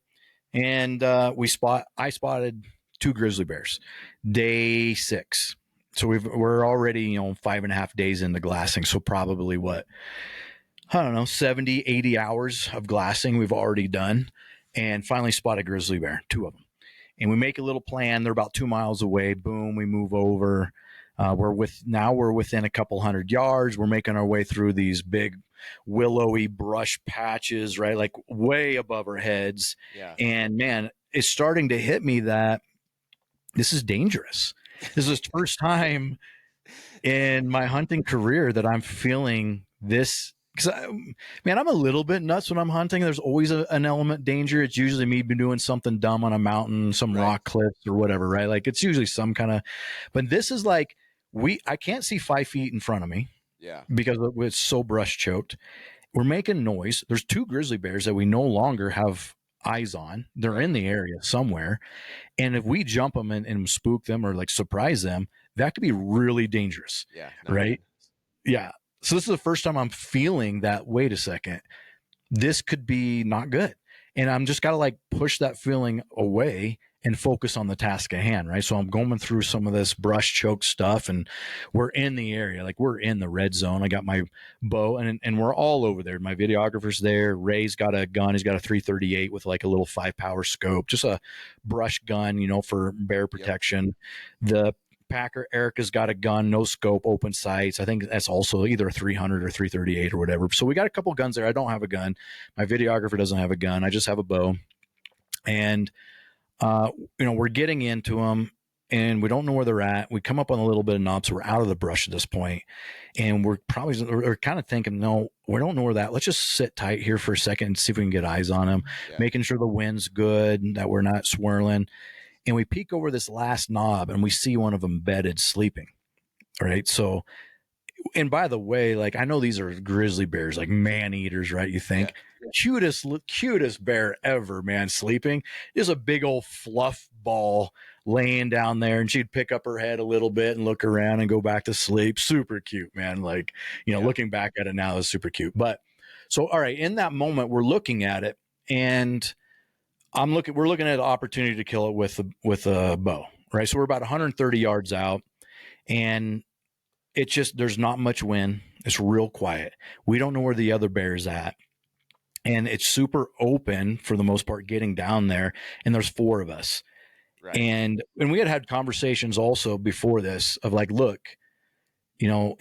and I spotted 2 grizzly bears, day 6. So we're already 5.5 days into glassing. So probably what, I don't know, 70, 80 hours of glassing we've already done, and finally spotted grizzly bear, 2 of them. And we make a little plan. They're about 2 miles away. Boom, we move over. We're within a couple 100 yards. We're making our way through these big willowy brush patches, right? Like way above our heads. Yeah. And man, it's starting to hit me that this is dangerous. This is the first time in my hunting career that I'm feeling this. Because I'm a little bit nuts when I'm hunting. There's always an element danger. It's usually me doing something dumb on a mountain, some rock cliffs or whatever, right? Like it's usually some kind of. But this is like I can't see 5 feet in front of me. Yeah. Because it's so brush choked. We're making noise. There's 2 grizzly bears that we no longer have eyes on. They're in the area somewhere, and if we jump them and spook them or like surprise them, that could be really dangerous. Yeah. Right. Yeah. So this is the first time I'm feeling that, wait a second, this could be not good. And I'm just got to like push that feeling away and focus on the task at hand, right? So I'm going through some of this brush choke stuff, and we're in the area, like we're in the red zone. I got my bow, and we're all over there. My videographer's there. Ray's got a gun. He's got a 338 with like a little 5-power scope, just a brush gun, for bear protection. Yep. The Packer Erica's got a gun, no scope, open sights. I think that's also either a 300 or 338 or whatever. So we got a couple guns there. I don't have a gun. My videographer doesn't have a gun. I just have a bow. And we're getting into them, and we don't know where they're at. We come up on a little bit of knobs. So we're out of the brush at this point, and we're kind of thinking, no, we don't know where that. Let's just sit tight here for a second and see if we can get eyes on them, making sure the wind's good, that we're not swirling. And we peek over this last knob, and we see one of them bedded, sleeping. Right. So, and by the way, like, I know these are grizzly bears, like man eaters, right? You think cutest bear ever, man, sleeping is a big old fluff ball laying down there, and she'd pick up her head a little bit and look around and go back to sleep. Super cute, man. Like, looking back at it now is super cute. But so, all right, in that moment, we're looking at it, and we're looking at an opportunity to kill it with a bow, right? So we're about 130 yards out, and it's just, there's not much wind. It's real quiet. We don't know where the other bear is at. And it's super open for the most part getting down there. And there's 4 of us. Right. And we had conversations also before this of like, look,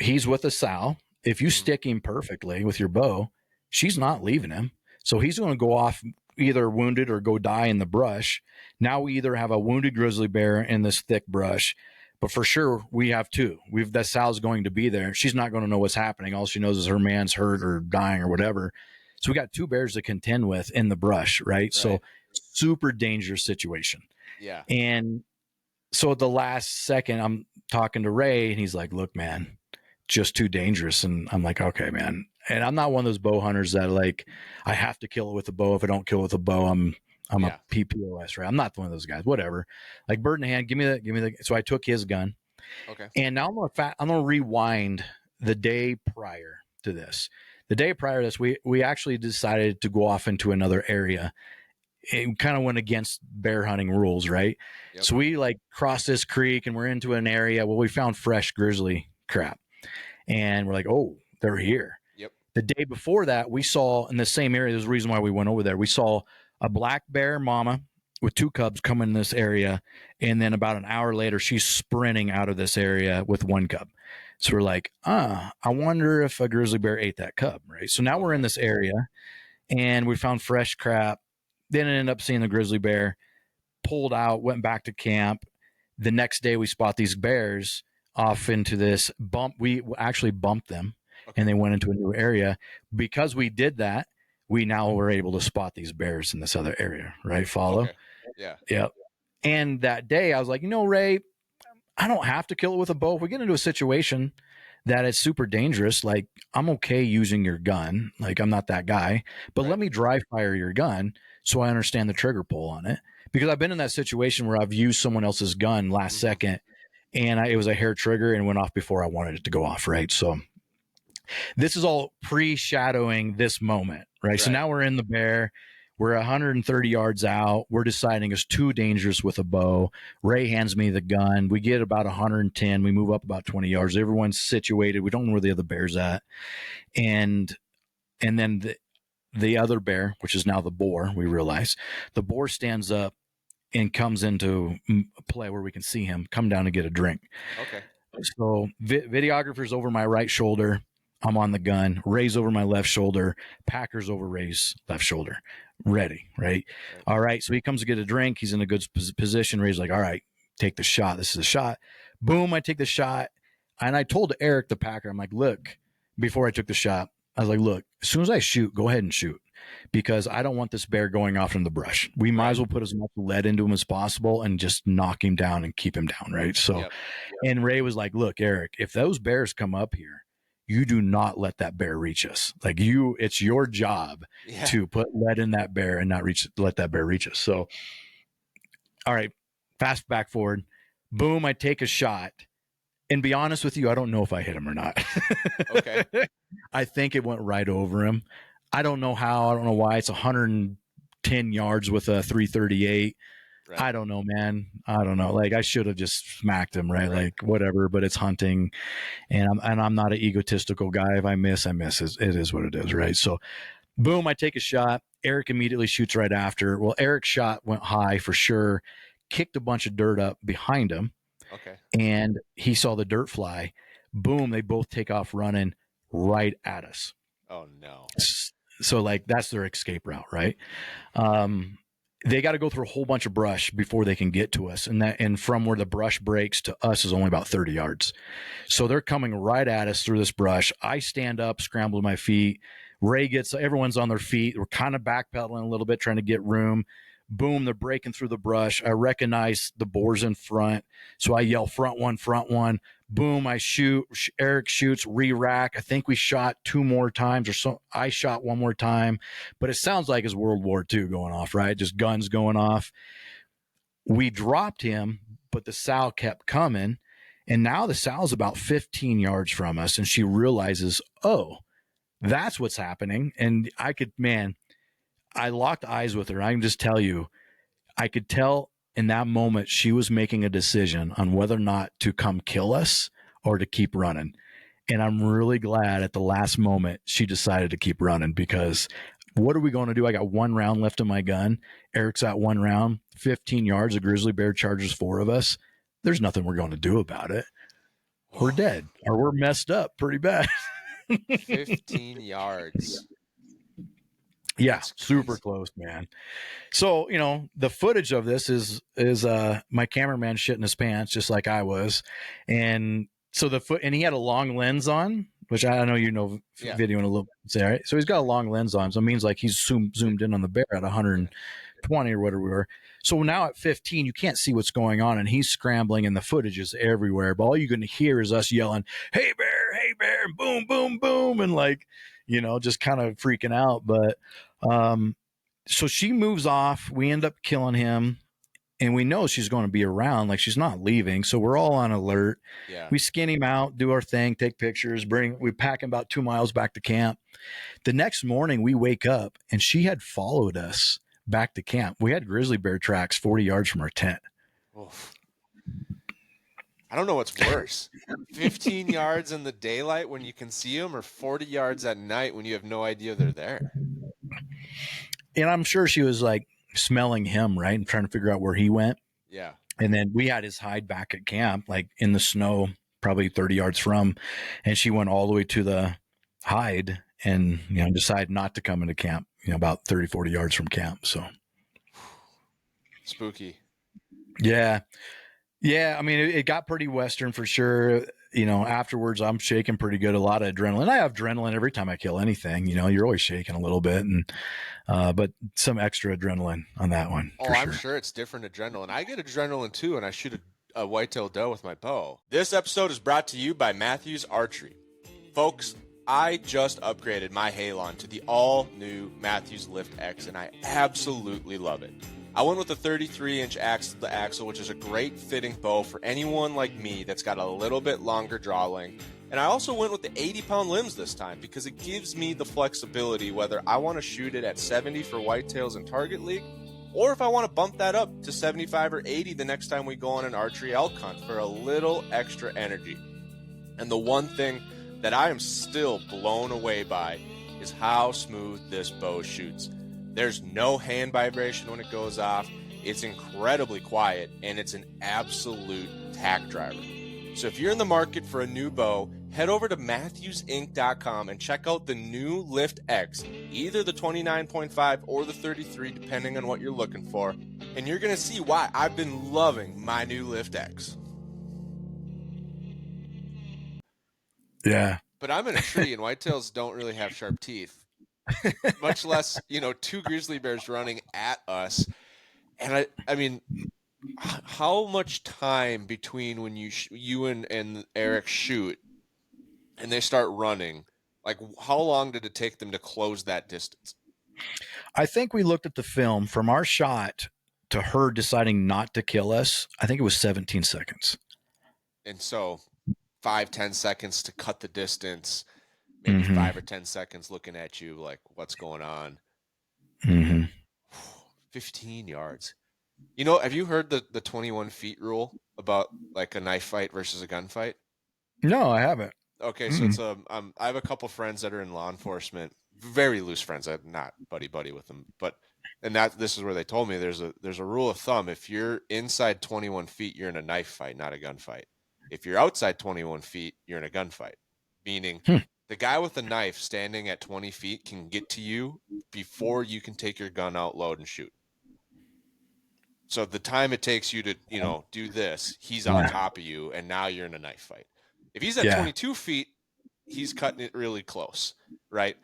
he's with a sow. If you stick him perfectly with your bow, she's not leaving him. So he's going to go off either wounded or go die in the brush. Now we either have a wounded grizzly bear in this thick brush, but for sure we have 2. That sow's going to be there. She's not going to know what's happening. All she knows is her man's hurt or dying or whatever. So we got 2 bears to contend with in the brush, right? So super dangerous situation. Yeah. And so at the last second, I'm talking to Ray, and he's like, look, man, just too dangerous. And I'm like, okay, man. And I'm not one of those bow hunters that like, I have to kill it with a bow. If I don't kill it with a bow, I'm a PPOS, right? I'm not one of those guys, whatever. Like, bird in hand, give me the. So I took his gun. Okay. And now I'm going to rewind the day prior to this. The day prior to this, we actually decided to go off into another area. It kind of went against bear hunting rules, right? Yep. So we like crossed this creek, and we're into an area where we found fresh grizzly crap. And we're like, oh, they're here. Yep. The day before that, we saw in the same area, there's a reason why we went over there. We saw a black bear mama with 2 cubs come in this area. And then about an hour later, she's sprinting out of this area with 1 cub. So we're like, I wonder if a grizzly bear ate that cub, right? So now we're in this area, and we found fresh crap. Then ended up seeing the grizzly bear, pulled out, went back to camp. The next day we spot these bears off into this bump. We actually bumped them, and they went into a new area. Because we did that, we now were able to spot these bears in this other area, right? Follow? Okay. Yeah. Yep. And that day I was like, Ray, I don't have to kill it with a bow. If we get into a situation that is super dangerous, like, I'm okay using your gun. Like, I'm not that guy, but let me dry fire your gun so I understand the trigger pull on it. Because I've been in that situation where I've used someone else's gun last second, and it was a hair trigger and went off before I wanted it to go off, right? So this is all pre-shadowing this moment, right? So now we're in the bear. We're 130 yards out. We're deciding it's too dangerous with a bow. Ray hands me the gun. We get about 110. We move up about 20 yards. Everyone's situated. We don't know where the other bear's at. And then the other bear, which is now the boar, we realize, the boar stands up and comes into play where we can see him come down and get a drink. Okay. So videographer's over my right shoulder. I'm on the gun. Ray's over my left shoulder. Packer's over Ray's left shoulder. Ready, right? All right. So he comes to get a drink. He's in a good position. Ray's like, all right, take the shot. This is a shot. Boom, I take the shot. And I told Eric, the Packer, I'm like, look, before I took the shot, I was like, look, as soon as I shoot, go ahead and shoot, because I don't want this bear going off in the brush. We might as well put as much lead into him as possible and just knock him down and keep him down, right? So, and Ray was like, look, Eric, if those bears come up here, you do not let that bear reach us. Like, it's your job to put lead in that bear and not let that bear reach us. So, all right, fast back forward. Boom, I take a shot. And be honest with you, I don't know if I hit him or not. Okay. I think it went right over him. I don't know how. I don't know why. It's 110 yards with a 338. Right. I don't know, man. I don't know. Like I should have just smacked him, right? Right. Like whatever, but it's hunting, and I'm not an egotistical guy. If I miss, I miss. It is what it is, right? So, boom, I take a shot. Eric immediately shoots right after. Well, Eric's shot went high for sure, kicked a bunch of dirt up behind him, Okay. and he saw the dirt fly. Boom, they both take off running right at us. Oh no. So like that's their escape route, right? Um, they got to go through a whole bunch of brush before they can get to us, and from where the brush breaks to us is only about 30 yards. So they're coming right at us through this brush. I stand up, scramble to my feet. Ray gets everyone's on their feet. We're kind of backpedaling a little bit, trying to get room. Boom, they're breaking through the brush. I recognize the boar's in front. So I yell, front one, front one. Boom, I shoot. Eric shoots, re-rack. I think we shot 2 more times, or so. I shot 1 more time, but it sounds like it's World War II going off, right? Just guns going off. We dropped him, but the sow kept coming. And now the sow's about 15 yards from us, and she realizes, oh, that's what's happening. And I locked eyes with her. I can just tell you, I could tell in that moment she was making a decision on whether or not to come kill us or to keep running. And I'm really glad at the last moment she decided to keep running, because what are we going to do? I got 1 round left in my gun. Eric's at 1 round, 15 yards. A grizzly bear charges 4 of us. There's nothing we're going to do about it. We're dead, or we're messed up pretty bad. 15 yards. Yeah, super close, man. So, the footage of this is my cameraman shitting his pants just like I was. And so and he had a long lens on, which I know video in a little bit, right? So he's got a long lens on. So it means like he's zoomed in on the bear at 120 or whatever we were. So now at 15, you can't see what's going on, and he's scrambling and the footage is everywhere. But all you're going to hear is us yelling, hey bear, and boom, boom, boom. And like, just kind of freaking out. But, so she moves off. We end up killing him, and we know she's going to be around. Like, she's not leaving. So we're all on alert. Yeah. We skin him out, do our thing, take pictures, we pack him about 2 miles back to camp. The next morning we wake up and she had followed us back to camp. We had grizzly bear tracks 40 yards from our tent. Oof. I don't know what's worse. 15 yards in the daylight when you can see them, or 40 yards at night when you have no idea they're there. And I'm sure she was like smelling him, right? And trying to figure out where he went. Yeah. And then we had his hide back at camp, like in the snow, probably 30 yards from. And she went all the way to the hide and, decided not to come into camp, about 30, 40 yards from camp. So spooky. Yeah. Yeah. I mean, it got pretty Western for sure. Afterwards I'm shaking pretty good. A lot of adrenaline. I have adrenaline every time I kill anything, you're always shaking a little bit, and, but some extra adrenaline on that one. Oh, I'm sure it's different adrenaline. I get adrenaline too, and I shoot a whitetail doe with my bow. This episode is brought to you by Matthews Archery. Folks, I just upgraded my Halon to the all-new Matthews Lift X, and I absolutely love it. I went with a 33-inch axle, which is a great fitting bow for anyone like me that's got a little bit longer draw length. And I also went with the 80-pound limbs this time because it gives me the flexibility whether I want to shoot it at 70 for whitetails in Target League, or if I want to bump that up to 75 or 80 the next time we go on an archery elk hunt for a little extra energy. And the one thing that I am still blown away by is how smooth this bow shoots. There's no hand vibration when it goes off. It's incredibly quiet, and it's an absolute tack driver. So if you're in the market for a new bow, head over to MatthewsInc.com and check out the new Lift X, either the 29.5 or the 33, depending on what you're looking for. And you're going to see why I've been loving my new Lift X. Yeah. But I'm in a tree, and whitetails don't really have sharp teeth. Much less, 2 grizzly bears running at us. And I mean, how much time between when you and Eric shoot and they start running, like how long did it take them to close that distance? I think we looked at the film from our shot to her deciding not to kill us. I think it was 17 seconds. And so 5-10 seconds to cut the distance. Maybe 5 or 10 seconds looking at you like, what's going on? 15 yards. You know, have you heard the 21 feet rule about like a knife fight versus a gunfight? No, I haven't. Okay, so Mm-mm. it's I have a couple friends that are in law enforcement, very loose friends. I'm not buddy buddy with them, but and that this is where they told me there's a rule of thumb. If you're inside 21 feet, you're in a knife fight, not a gunfight. If you're outside 21 feet, you're in a gunfight. Meaning Hmm. the guy with the knife standing at 20 feet can get to you before you can take your gun out, load, and shoot. So the time it takes you to, do this, he's on Yeah. top of you, and now you're in a knife fight. If he's at Yeah. 22 feet, he's cutting it really close, right?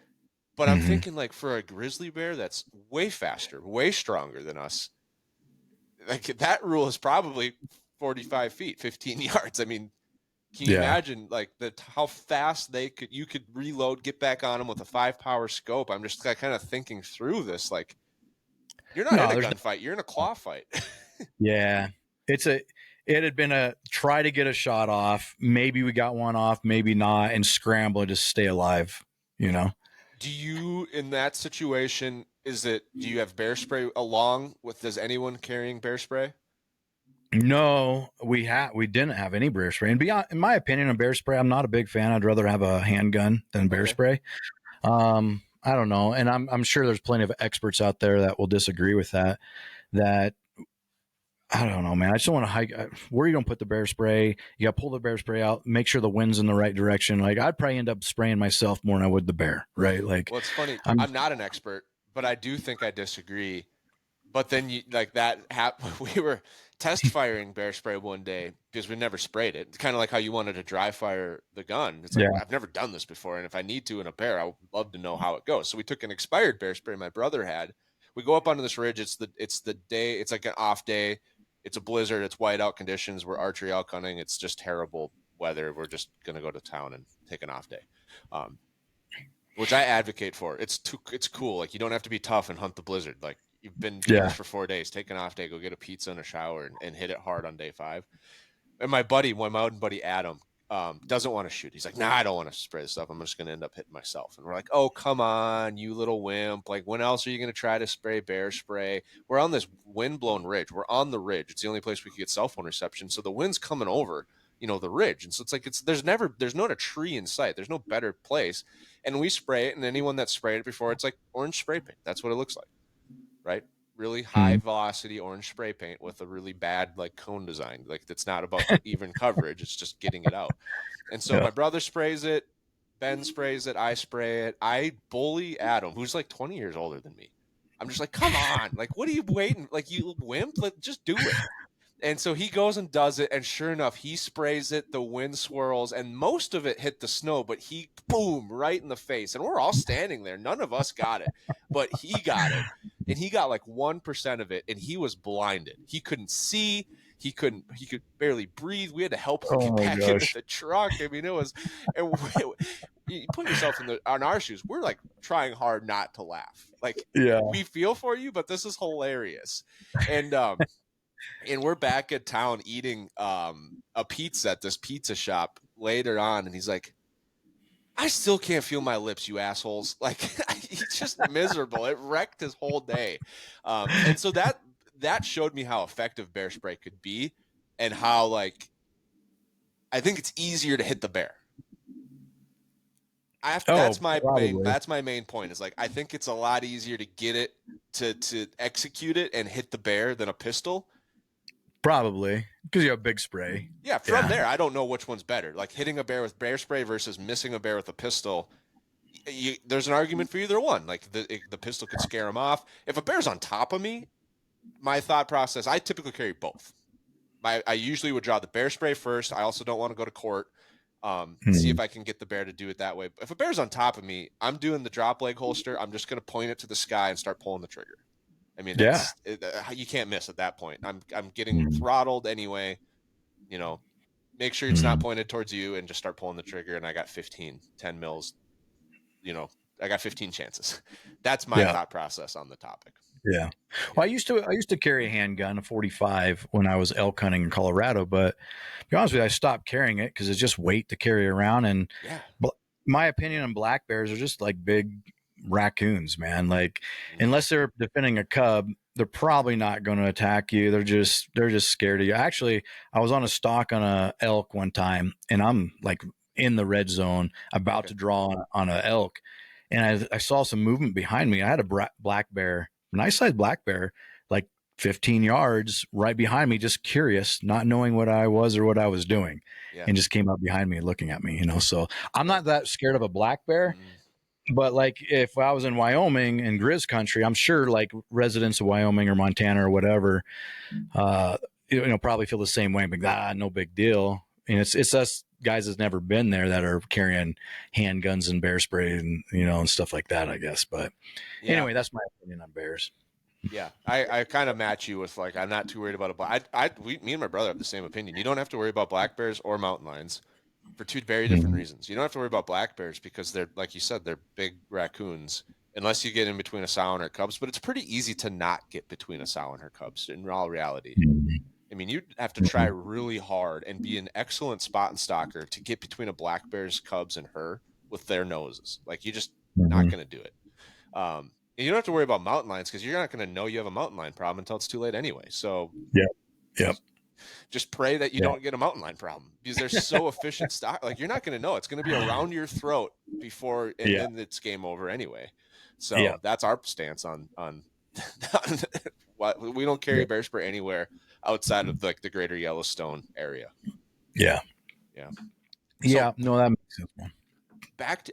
But I'm Hmm. thinking like for a grizzly bear that's way faster, way stronger than us, like that rule is probably 45 feet, 15 yards. I mean, can you Yeah. imagine like how fast you could reload, get back on them with a 5 power scope? I'm just kind of thinking through this. Like you're not in No, a there's gunfight, you're in a claw fight. yeah. It's a it had been a try to get a shot off. Maybe we got one off, maybe not, and scramble to stay alive, you know. Do you, in that situation, do you have bear spray along with, does anyone carrying bear spray? No, we didn't have any bear spray. And beyond, in my opinion, a bear spray, I'm not a big fan. I'd rather have a handgun than bear Okay. spray. I don't know, and I'm sure there's plenty of experts out there that will disagree with that. That I don't know, man. I just don't want to hike. Where you don't put the bear spray, you got to pull the bear spray out, make sure the wind's in the right direction. Like I'd probably end up spraying myself more than I would the bear, right? Like Well, it's funny. I'm, I'm not an expert, but I do think I disagree. But then you like that we were test firing bear spray one day because we never sprayed it. It's kind of like how you wanted to dry fire the gun. It's like yeah, I've never done this before, and if I need to in a bear, I would love to know how it goes. So we took an expired bear spray my brother had. We go up onto this ridge. It's the day. It's like an off day. It's a blizzard. It's whiteout conditions. We're archery elk hunting. It's just terrible weather. We're just gonna go to town and take an off day. Um, which I advocate for. It's cool. Like you don't have to be tough and hunt the blizzard. Like you've been doing this yeah. for 4 days. Take an off day, go get a pizza and a shower, and hit it hard on day 5. And my mountain buddy Adam, doesn't want to shoot. He's like, nah, I don't want to spray this stuff. I'm just gonna end up hitting myself. And we're like, oh come on, you little wimp! Like when else are you gonna try to spray bear spray? We're on this wind blown ridge. We're on the ridge. It's the only place we could get cell phone reception. So the wind's coming over, the ridge, and so it's like there's not a tree in sight. There's no better place, and we spray it. And anyone that's sprayed it before, it's like orange spray paint. That's what it looks like, right? Really high Mhm. velocity orange spray paint with a really bad like cone design. Like it's not about the even coverage, it's just getting it out. And so Yeah. my brother sprays it, Ben sprays it, I spray it. I bully Adam, who's like 20 years older than me. I'm just like, come on, like what are you waiting? Like you wimp, just do it. And so he goes and does it, and sure enough, he sprays it. The wind swirls, and most of it hit the snow, but he boom right in the face. And we're all standing there. None of us got it, but he got it, and he got like 1% of it, and he was blinded. He couldn't see. He could barely breathe. We had to help him Oh get my back into gosh. the truck. I mean, it was. And you put yourself on our shoes. We're like trying hard not to laugh. Like Yeah. we feel for you, but this is hilarious. And we're back at town eating a pizza at this pizza shop later on, and he's like, I still can't feel my lips, you assholes. Like he's just miserable. It wrecked his whole day. And so that showed me how effective bear spray could be, and how like I think it's easier to hit the bear. Oh, probably. That's my main point, is like I think it's a lot easier to get it to execute it and hit the bear than a pistol. Probably because you have big spray. Yeah, from Yeah. there, I don't know which one's better. Like hitting a bear with bear spray versus missing a bear with a pistol. There's an argument for either one. Like the pistol could scare him off. If a bear's on top of me, my thought process, I typically carry both. I usually would draw the bear spray first. I also don't want to go to court. See Hmm. if I can get the bear to do it that way. If a bear's on top of me, I'm doing the drop leg holster. I'm just going to point it to the sky and start pulling the trigger. I mean, Yeah. you can't miss at that point. I'm getting Hmm. throttled anyway. You know, make sure it's not Hmm. pointed towards you and just start pulling the trigger. And I got 10 mils, I got 15 chances. That's my Yeah. thought process on the topic. Yeah. Well, I used to carry a handgun, a 45, when I was elk hunting in Colorado. But to be honest with you, I stopped carrying it because it's just weight to carry around. And Yeah. my opinion on black bears are just like big raccoons, man. Like Mm. unless they're defending a cub, they're probably not going to attack you. They're just scared of you. Actually, I was on a stalk on a elk one time, and I'm like in the red zone, about to draw on a elk, and I saw some movement behind me. I had a black bear, nice sized black bear, like 15 yards right behind me, just curious, not knowing what I was or what I was doing, and just came up behind me looking at me. So I'm not that scared of a black bear. But like if I was in Wyoming and Grizz country, I'm sure like residents of Wyoming or Montana or whatever, probably feel the same way. But no big deal. And it's us guys that's never been there that are carrying handguns and bear spray and stuff like that, I guess. But anyway, that's my opinion on bears. Yeah, I kind of match you with like I'm not too worried about a black. Me and my brother have the same opinion. You don't have to worry about black bears or mountain lions. For two very different reasons. You don't have to worry about black bears because they're, like you said, they're big raccoons, unless you get in between a sow and her cubs. But it's pretty easy to not get between a sow and her cubs in all reality. I mean, you'd have to try really hard and be an excellent spot and stalker to get between a black bear's cubs and her with their noses. Like, you're just not going to do it. And you don't have to worry about mountain lions because you're not going to know you have a mountain lion problem until it's too late anyway. So, Yep. Just pray that you don't get a mountain lion problem because they're so efficient stock. Like, you're not going to know. It's going to be around your throat before, and then it's game over anyway. So that's our stance on what we don't carry bear spray anywhere outside of like the greater Yellowstone area. Yeah. No, that makes sense, man.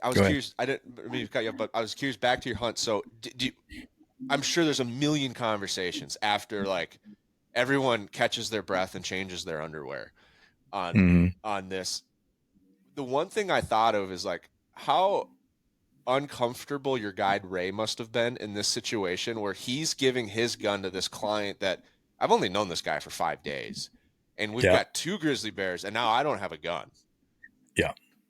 I was curious. I didn't mean to cut you off, but I was curious back to your hunt. So I'm sure there's a million conversations after like everyone catches their breath and changes their underwear on this. The one thing I thought of is like how uncomfortable your guide Ray must have been in this situation where he's giving his gun to this client that I've only known this guy for 5 days, and we've got 2 grizzly bears, and now I don't have a gun.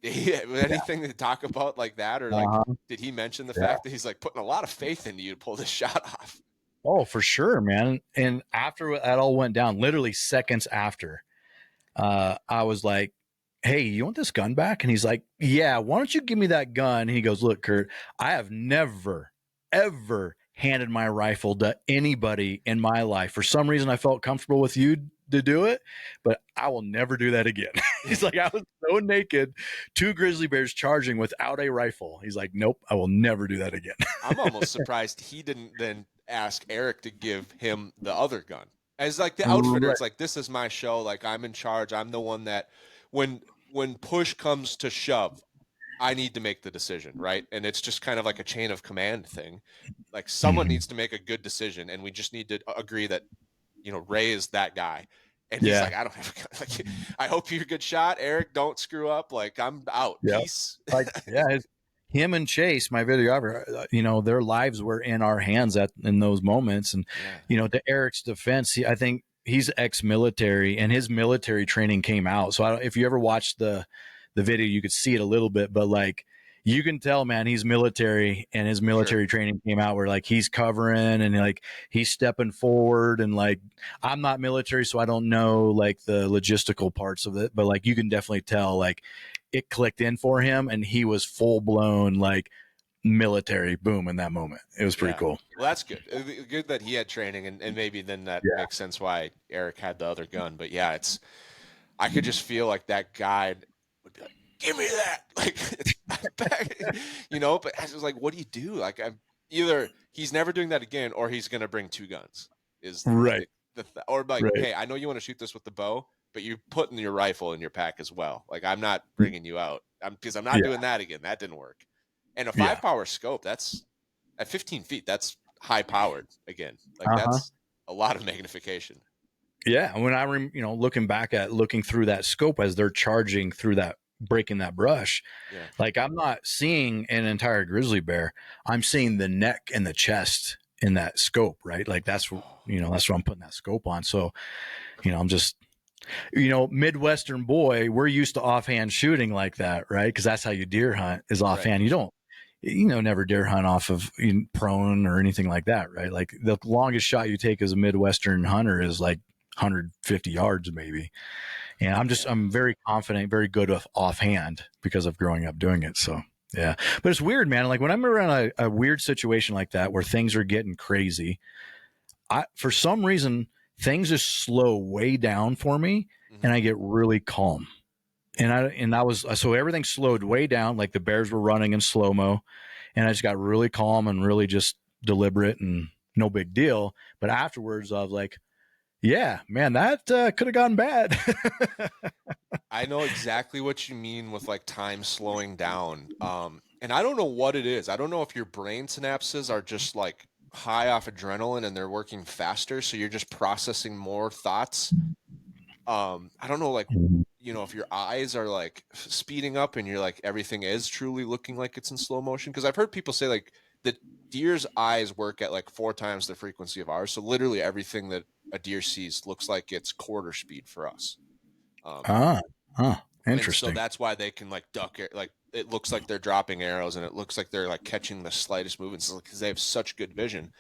Anything to talk about like that, or like did he mention the fact that he's like putting a lot of faith into you to pull this shot off? Oh, for sure, man. And after that all went down, literally seconds after, I was like, hey, you want this gun back? And he's like, yeah, why don't you give me that gun? And he goes, look, Kurt, I have never, ever handed my rifle to anybody in my life. For some reason, I felt comfortable with you to do it, but I will never do that again. He's like, I was so naked, 2 grizzly bears charging without a rifle. He's like, nope, I will never do that again. I'm almost surprised he didn't then ask Eric to give him the other gun. As like the outfitter, it's like, this is my show. Like, I'm in charge. I'm the one that when push comes to shove, I need to make the decision, right? And it's just kind of like a chain of command thing. Like, someone needs to make a good decision, and we just need to agree that, Ray is that guy. And he's like, I don't have a gun. Like, I hope you're a good shot, Eric. Don't screw up. Like, I'm out. Peace. Like, him and Chase, my videographer, their lives were in our hands in those moments. And, to Eric's defense, I think he's ex-military, and his military training came out. So if you ever watched the video, you could see it a little bit, but like, you can tell, man, he's military, and his military training came out where like he's covering and like he's stepping forward, and like I'm not military, so I don't know like the logistical parts of it, but like you can definitely tell like it clicked in for him, and he was full blown like military boom in that moment. It was pretty cool. Well, that's good. Good that he had training, and maybe then that makes sense why Eric had the other gun. But yeah, I could just feel like that guide would be like, give me that. Like, it's back, but I was like, what do you do? Like, either he's never doing that again, or he's going to bring 2 guns is right. Or like, hey, I know you want to shoot this with the bow, but you're putting your rifle in your pack as well. Like, I'm not bringing you out because I'm not doing that again. That didn't work. And a 5-power scope, that's at 15 feet, that's high powered again. Like, that's a lot of magnification. Yeah. When I looking through that scope as they're charging through that, breaking that brush, like I'm not seeing an entire grizzly bear. I'm seeing the neck and the chest in that scope, right? Like that's what I'm putting that scope on. So, I'm just, Midwestern boy, we're used to offhand shooting like that, right? Because that's how you deer hunt is offhand. You don't, never deer hunt off of prone or anything like that, right? Like the longest shot you take as a Midwestern hunter is like 150 yards maybe. And I'm very confident, very good with offhand because of growing up doing it. So, yeah. But it's weird, man. Like when I'm around a weird situation like that where things are getting crazy, for some reason, things just slow way down for me, and I get really calm. And I was so everything slowed way down, like the bears were running in slow mo, and I just got really calm and really just deliberate and no big deal. But afterwards, I was like, yeah, man, that could have gone bad. I know exactly what you mean with like time slowing down. And I don't know what it is. I don't know if your brain synapses are just like high off adrenaline and they're working faster, so you're just processing more thoughts. I don't know, like, you know, if your eyes are like speeding up and you're like everything is truly looking like it's in slow motion. Because I've heard people say like the deer's eyes work at like 4 times the frequency of ours. So literally everything that a deer sees looks like it's quarter speed for us. Um, and so Interesting. that's why they can like duck it. Like it looks like they're dropping arrows and it looks like they're like catching the slightest movements because they have such good vision.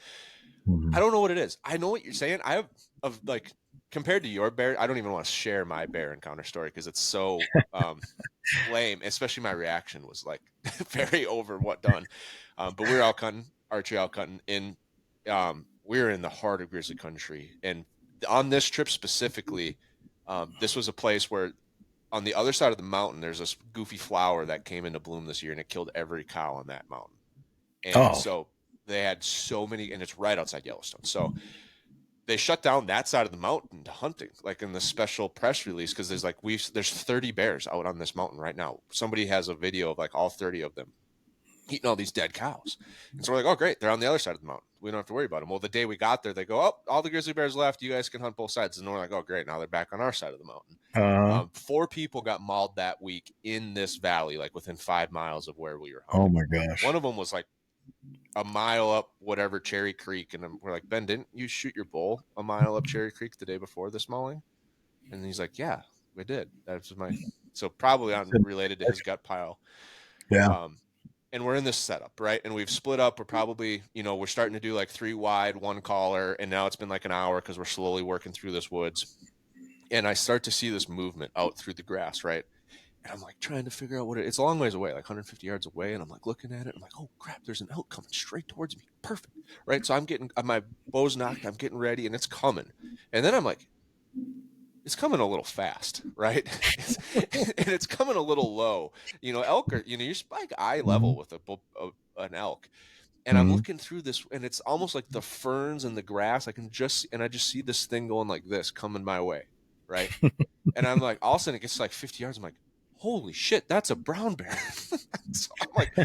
I don't know what it is. I know what you're saying. I have of like compared to your bear, I don't even want to share my bear encounter story because it's so lame. Especially my reaction was like very over what done. But we were out cutting, archery out cutting in. We were in the heart of grizzly country, and on this trip specifically, this was a place where on the other side of the mountain there's this goofy flower that came into bloom this year, and it killed every cow on that mountain. And Oh, so they had so many, and it's right outside Yellowstone. So they shut down that side of the mountain to hunting, like in the special press release, because there's like there's 30 bears out on this mountain right now. Somebody has a video of like all 30 of them eating all these dead cows. And so we're like, oh great, they're on the other side of the mountain. We don't have to worry about them. Well, the day we got there, they go, oh, all the grizzly bears left. You guys can hunt both sides. And we're like, oh great, now they're back on our side of the mountain. uh, 4 people got mauled that week in this valley, like within 5 miles of where we were oh hunting. my gosh. One of them was like a mile up whatever Cherry Creek, and we're like, Ben, didn't you shoot your bull a mile up Cherry Creek the day before this mauling? And he's like, yeah, we did. That's my so probably unrelated to his gut pile. Yeah. And we're in this setup, right? And we've split up. We're probably, you know, we're starting to do like 3 wide, 1 caller, and now it's been like an hour because we're slowly working through this woods. And I start to see this movement out through the grass, right? And I'm like trying to figure out what it's a long ways away, like 150 yards away. And I'm like looking at it. I'm like, oh crap, there's an elk coming straight towards me. Perfect. Right. So I'm getting my bow's knocked. I'm getting ready and it's coming. And then I'm like, it's coming a little fast, right? And it's coming a little low. You know, elk are, you know, you're like eye level with an elk. And I'm looking through this, and it's almost like the ferns and the grass. I just see this thing going like this coming my way, right? And I'm like, all of a sudden it gets like 50 yards. I'm like, holy shit, that's a brown bear. So I'm like,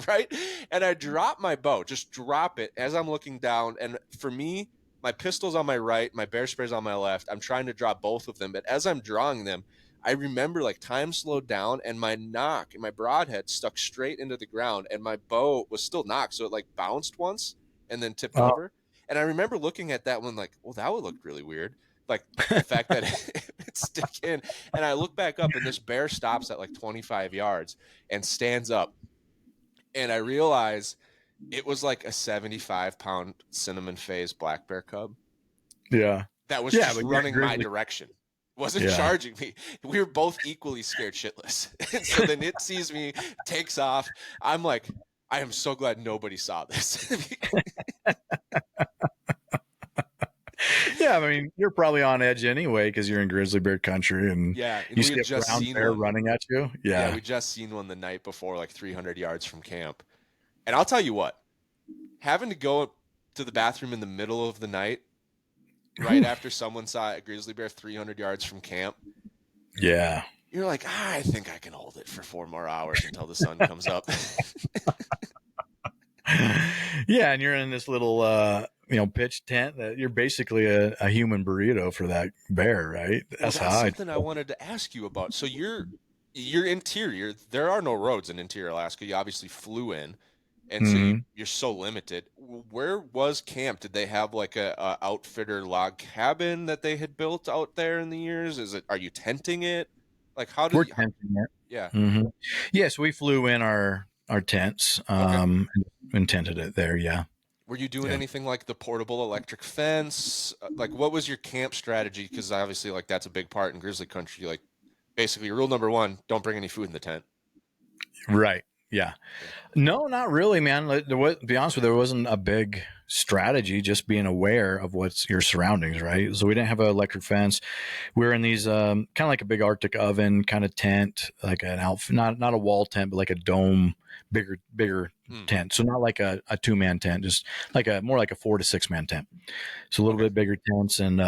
right? And I drop my bow, just drop it as I'm looking down. And for me, my pistol's on my right, my bear spray's on my left. I'm trying to drop both of them. But as I'm drawing them, I remember like time slowed down and my nock and my broadhead stuck straight into the ground and my bow was still knocked. So it like bounced once and then tipped Oh, over. And I remember looking at that one like, well, that would look really weird. Like the fact that it stick in. And I look back up and this bear stops at like 25 yards and stands up. And I realize it was like a 75-pound cinnamon phase black bear cub yeah. that was Yeah, just but running my direction. Wasn't Yeah. charging me. We were both equally scared shitless. And so then it sees me, takes off. I'm like, I am so glad nobody saw this. Yeah, I mean, you're probably on edge anyway because you're in grizzly bear country and Yeah, and you we see had a just brown seen bear one. running at you. Yeah, Yeah. we just seen one the night before, like 300 yards from camp. And I'll tell you what, having to go to the bathroom in the middle of the night, right after someone saw a grizzly bear 300 yards from camp, Yeah. you're like, I think I can hold it for 4 more hours until the sun comes up. Yeah, and you're in this little pitch tent that you're basically a human burrito for that bear, right? Well, That's how that's I something I feel. wanted to ask you about. So you're interior. There are no roads in interior Alaska. You obviously flew in, and so Mhm. you're so limited. Where was camp? Did they have like a outfitter log cabin that they had built out there in the years? Are you tenting it? Like how We're did you? tenting it. Yeah. Yes, we flew in our tents Okay. and tented it there. Yeah. Were you doing Yeah. anything like the portable electric fence? Like what was your camp strategy? Because obviously, like that's a big part in grizzly country. Like basically, rule number one: don't bring any food in the tent. Right. Yeah. Yeah. No, not really, man. To be honest with you, there wasn't a big strategy, just being aware of what's your surroundings, right? So we didn't have an electric fence. We were in these kind of like a big Arctic oven kind of tent, like an outfit, not a wall tent, but like a dome, bigger Hmm. tent. So not like a 2-man tent, just like a more like a 4 to 6 man tent. So a little Okay. bit bigger tents, and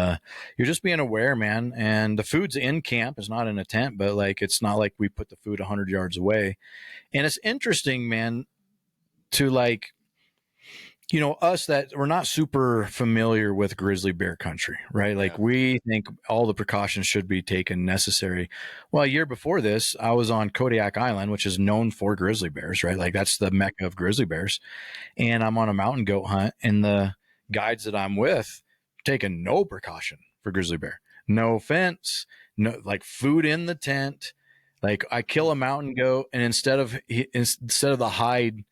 you're just being aware, man. And the food's in camp, it's not in a tent, but like it's not like we put the food 100 yards away. And it's interesting, man, to like, us that we're not super familiar with grizzly bear country, right? Yeah. Like we think all the precautions should be taken necessary. Well, a year before this, I was on Kodiak Island, which is known for grizzly bears, right? Like that's the mecca of grizzly bears. And I'm on a mountain goat hunt, and the guides that I'm with taking no precaution for grizzly bear. No fence, no like food in the tent. Like I kill a mountain goat, and instead of the hide,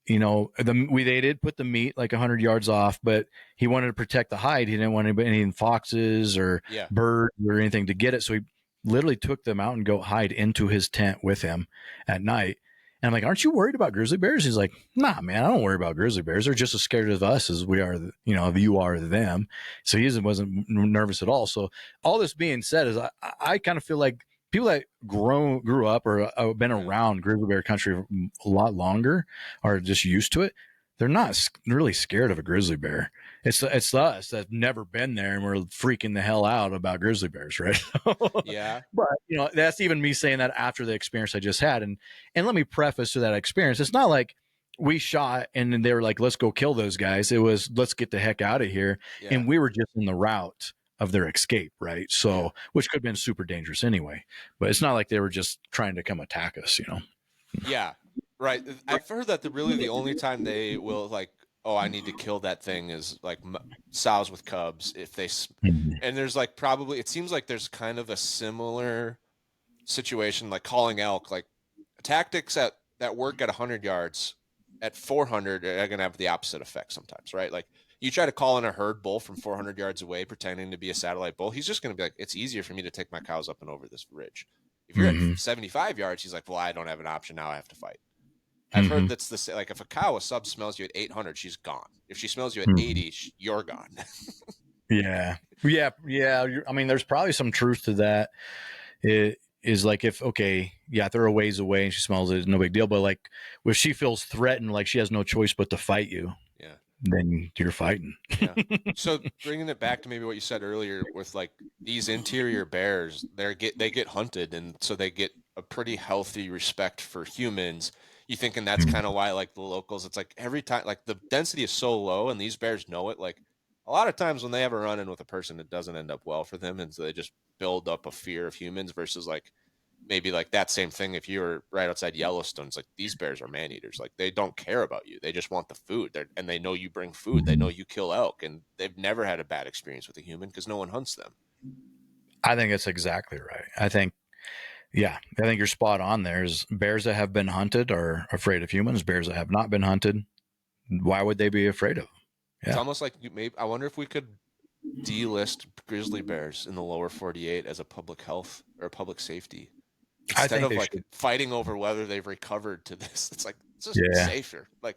they did put the meat like 100 yards off, but he wanted to protect the hide. He didn't want any foxes or Yeah. birds or anything to get it. So he literally took the mountain goat hide into his tent with him at night. And I'm like, aren't you worried about grizzly bears? He's like, nah, man, I don't worry about grizzly bears. They're just as scared of us as we are, you are them. So he wasn't nervous at all. So all this being said is I kind of feel like people that grew up or been Right. around grizzly bear country a lot longer are just used to it. They're not really scared of a grizzly bear. It's us that's never been there and we're freaking the hell out about grizzly bears, right? Yeah. But that's even me saying that after the experience I just had. And let me preface to that experience. It's not like we shot and then they were like, let's go kill those guys. It was, let's get the heck out of here. Yeah. And we were just in the route of their escape, right? So, Yeah. which could have been super dangerous anyway. But it's not like they were just trying to come attack us, Yeah. Right. I've heard that the only time they will like, oh, I need to kill that thing is like sows with cubs if Mhm. and there's like probably it seems like there's kind of a similar situation like calling elk like tactics that work at 100 yards at 400 are going to have the opposite effect sometimes, right? Like you try to call in a herd bull from 400 yards away pretending to be a satellite bull, he's just going to be like, it's easier for me to take my cows up and over this ridge. If you're at Mhm. 75 yards, he's like, well, I don't have an option now, I have to fight. I've heard Mhm. that's the like if a sub smells you at 800, she's gone. If she smells you at Mhm. 80, you're gone. Yeah. I mean, there's probably some truth to that. It is like if they're a ways away and she smells it, no big deal. But like if she feels threatened, like she has no choice but to fight you, Yeah. then you're fighting. Yeah. So bringing it back to maybe what you said earlier with like these interior bears, they get hunted, and so they get a pretty healthy respect for humans. You thinking that's kind of why like the locals, it's like every time like the density is so low and these bears know it. Like a lot of times when they have a run in with a person, it doesn't end up well for them, and so they just build up a fear of humans versus like maybe like that same thing if you were right outside Yellowstone. It's like these bears are man eaters. Like they don't care about you. They just want the food. And they know you bring food. They know you kill elk, and they've never had a bad experience with a human because no one hunts them. I think it's exactly right. I think you're spot on. There's bears that have been hunted are afraid of humans. Bears that have not been hunted, why would they be afraid of them? It's Yeah. almost like maybe I wonder if we could delist grizzly bears in the lower 48 as a public health or public safety I instead think of they like should. fighting over whether they've recovered to this. It's like it's just Yeah. safer. Like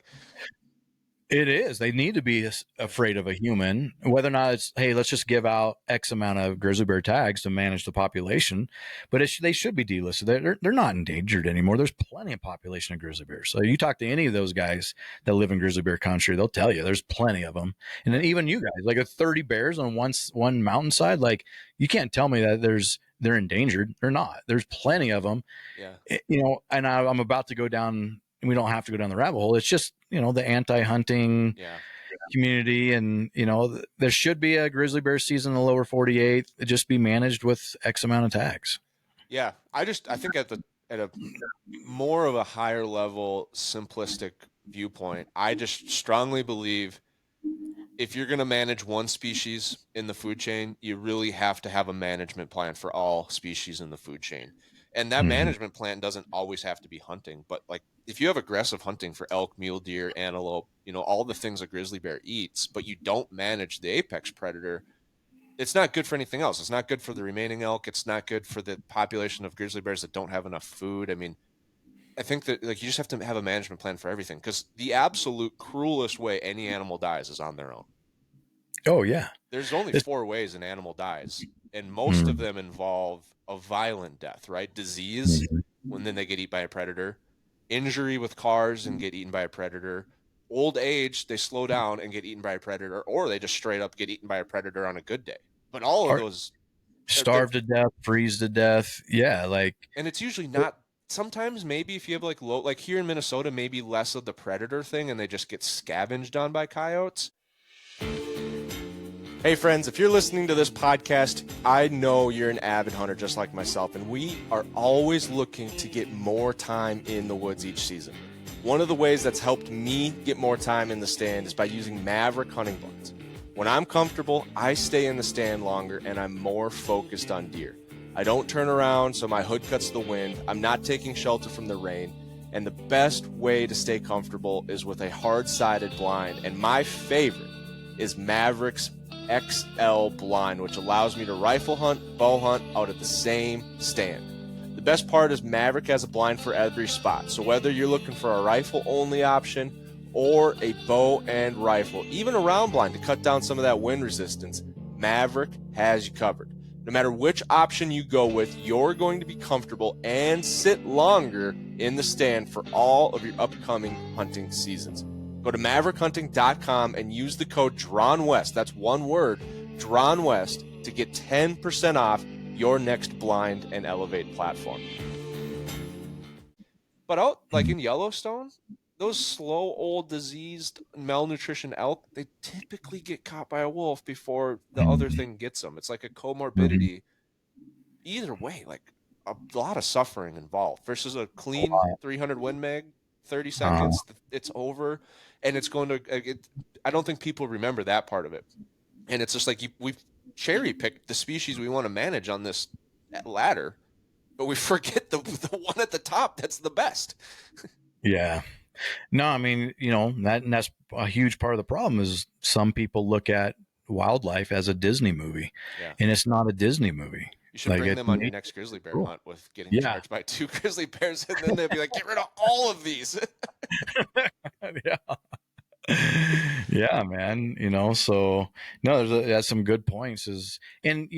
It is. They need to be afraid of a human, whether or not it's, hey, let's just give out X amount of grizzly bear tags to manage the population. But they should be delisted. They're not endangered anymore. There's plenty of population of grizzly bears. So you talk to any of those guys that live in grizzly bear country, they'll tell you there's plenty of them. And then even you guys, like a 30 bears on one mountainside, like you can't tell me that they're endangered. They're not. There's plenty of them. yeah. And I'm about to go down. We don't have to go down the rabbit hole. It's just the anti-hunting Yeah. community, and there should be a grizzly bear season in the lower 48. It just be managed with X amount of tags. Yeah. I think at a more of a higher level simplistic viewpoint, I just strongly believe if you're going to manage one species in the food chain, you really have to have a management plan for all species in the food chain. And that Mm-hmm. management plan doesn't always have to be hunting, but like if you have aggressive hunting for elk, mule deer, antelope, all the things a grizzly bear eats, but you don't manage the apex predator, it's not good for anything else. It's not good for the remaining elk. It's not good for the population of grizzly bears that don't have enough food. I mean, I think that like you just have to have a management plan for everything, because the absolute cruelest way any animal dies is on their own. Oh yeah. There's only It's, 4 ways an animal dies, and most of mm, them involve a violent death, right? Disease, mhm. when then they get eaten by a predator, injury with cars and get eaten by a predator, old age, they slow down and get eaten by a predator, or they just straight up get eaten by a predator on a good day. But all of Or those, they're starve to death, freeze to death. Yeah, like and it's usually not. Sometimes maybe if you have like low, like here in Minnesota, maybe less of the predator thing, and they just get scavenged on by coyotes. Hey friends, if you're listening to this podcast, I know you're an avid hunter just like myself, and we are always looking to get more time in the woods each season. One of the ways that's helped me get more time in the stand is by using Maverick hunting blinds. When I'm comfortable, I stay in the stand longer and I'm more focused on deer. I don't turn around so my hood cuts the wind, I'm not taking shelter from the rain, and the best way to stay comfortable is with a hard-sided blind, and my favorite is Maverick's XL blind, which allows me to rifle hunt, bow hunt out at the same stand. The best part is Maverick has a blind for every spot, so whether you're looking for a rifle only option or a bow and rifle, even a round blind to cut down some of that wind resistance, Maverick has you covered. No matter which option you go with, you're going to be comfortable and sit longer in the stand for all of your upcoming hunting seasons. Go to maverickhunting.com and use the code DRAWNWEST, that's one word, DRAWNWEST, to get 10% off your next blind and elevate platform. But out like in Yellowstone, those slow, old, diseased, malnutrition elk, they typically get caught by a wolf before the other thing gets them. It's like a comorbidity. Either way, like a lot of suffering involved versus a clean 300 Win Mag, 30 seconds, it's over, and it's going to. I don't think people remember that part of it, and it's just like we've cherry picked the species we want to manage on this ladder, but we forget the one at the top that's the best. yeah. No, I mean, that's a huge part of the problem is some people look at wildlife as a Disney movie, Yeah. and it's not a Disney movie. You should bring them on your next grizzly bear cool. hunt with getting Yeah. charged by 2 grizzly bears, and then they'll be like, get rid of all of these. Yeah. Yeah, man. So no, that's some good points and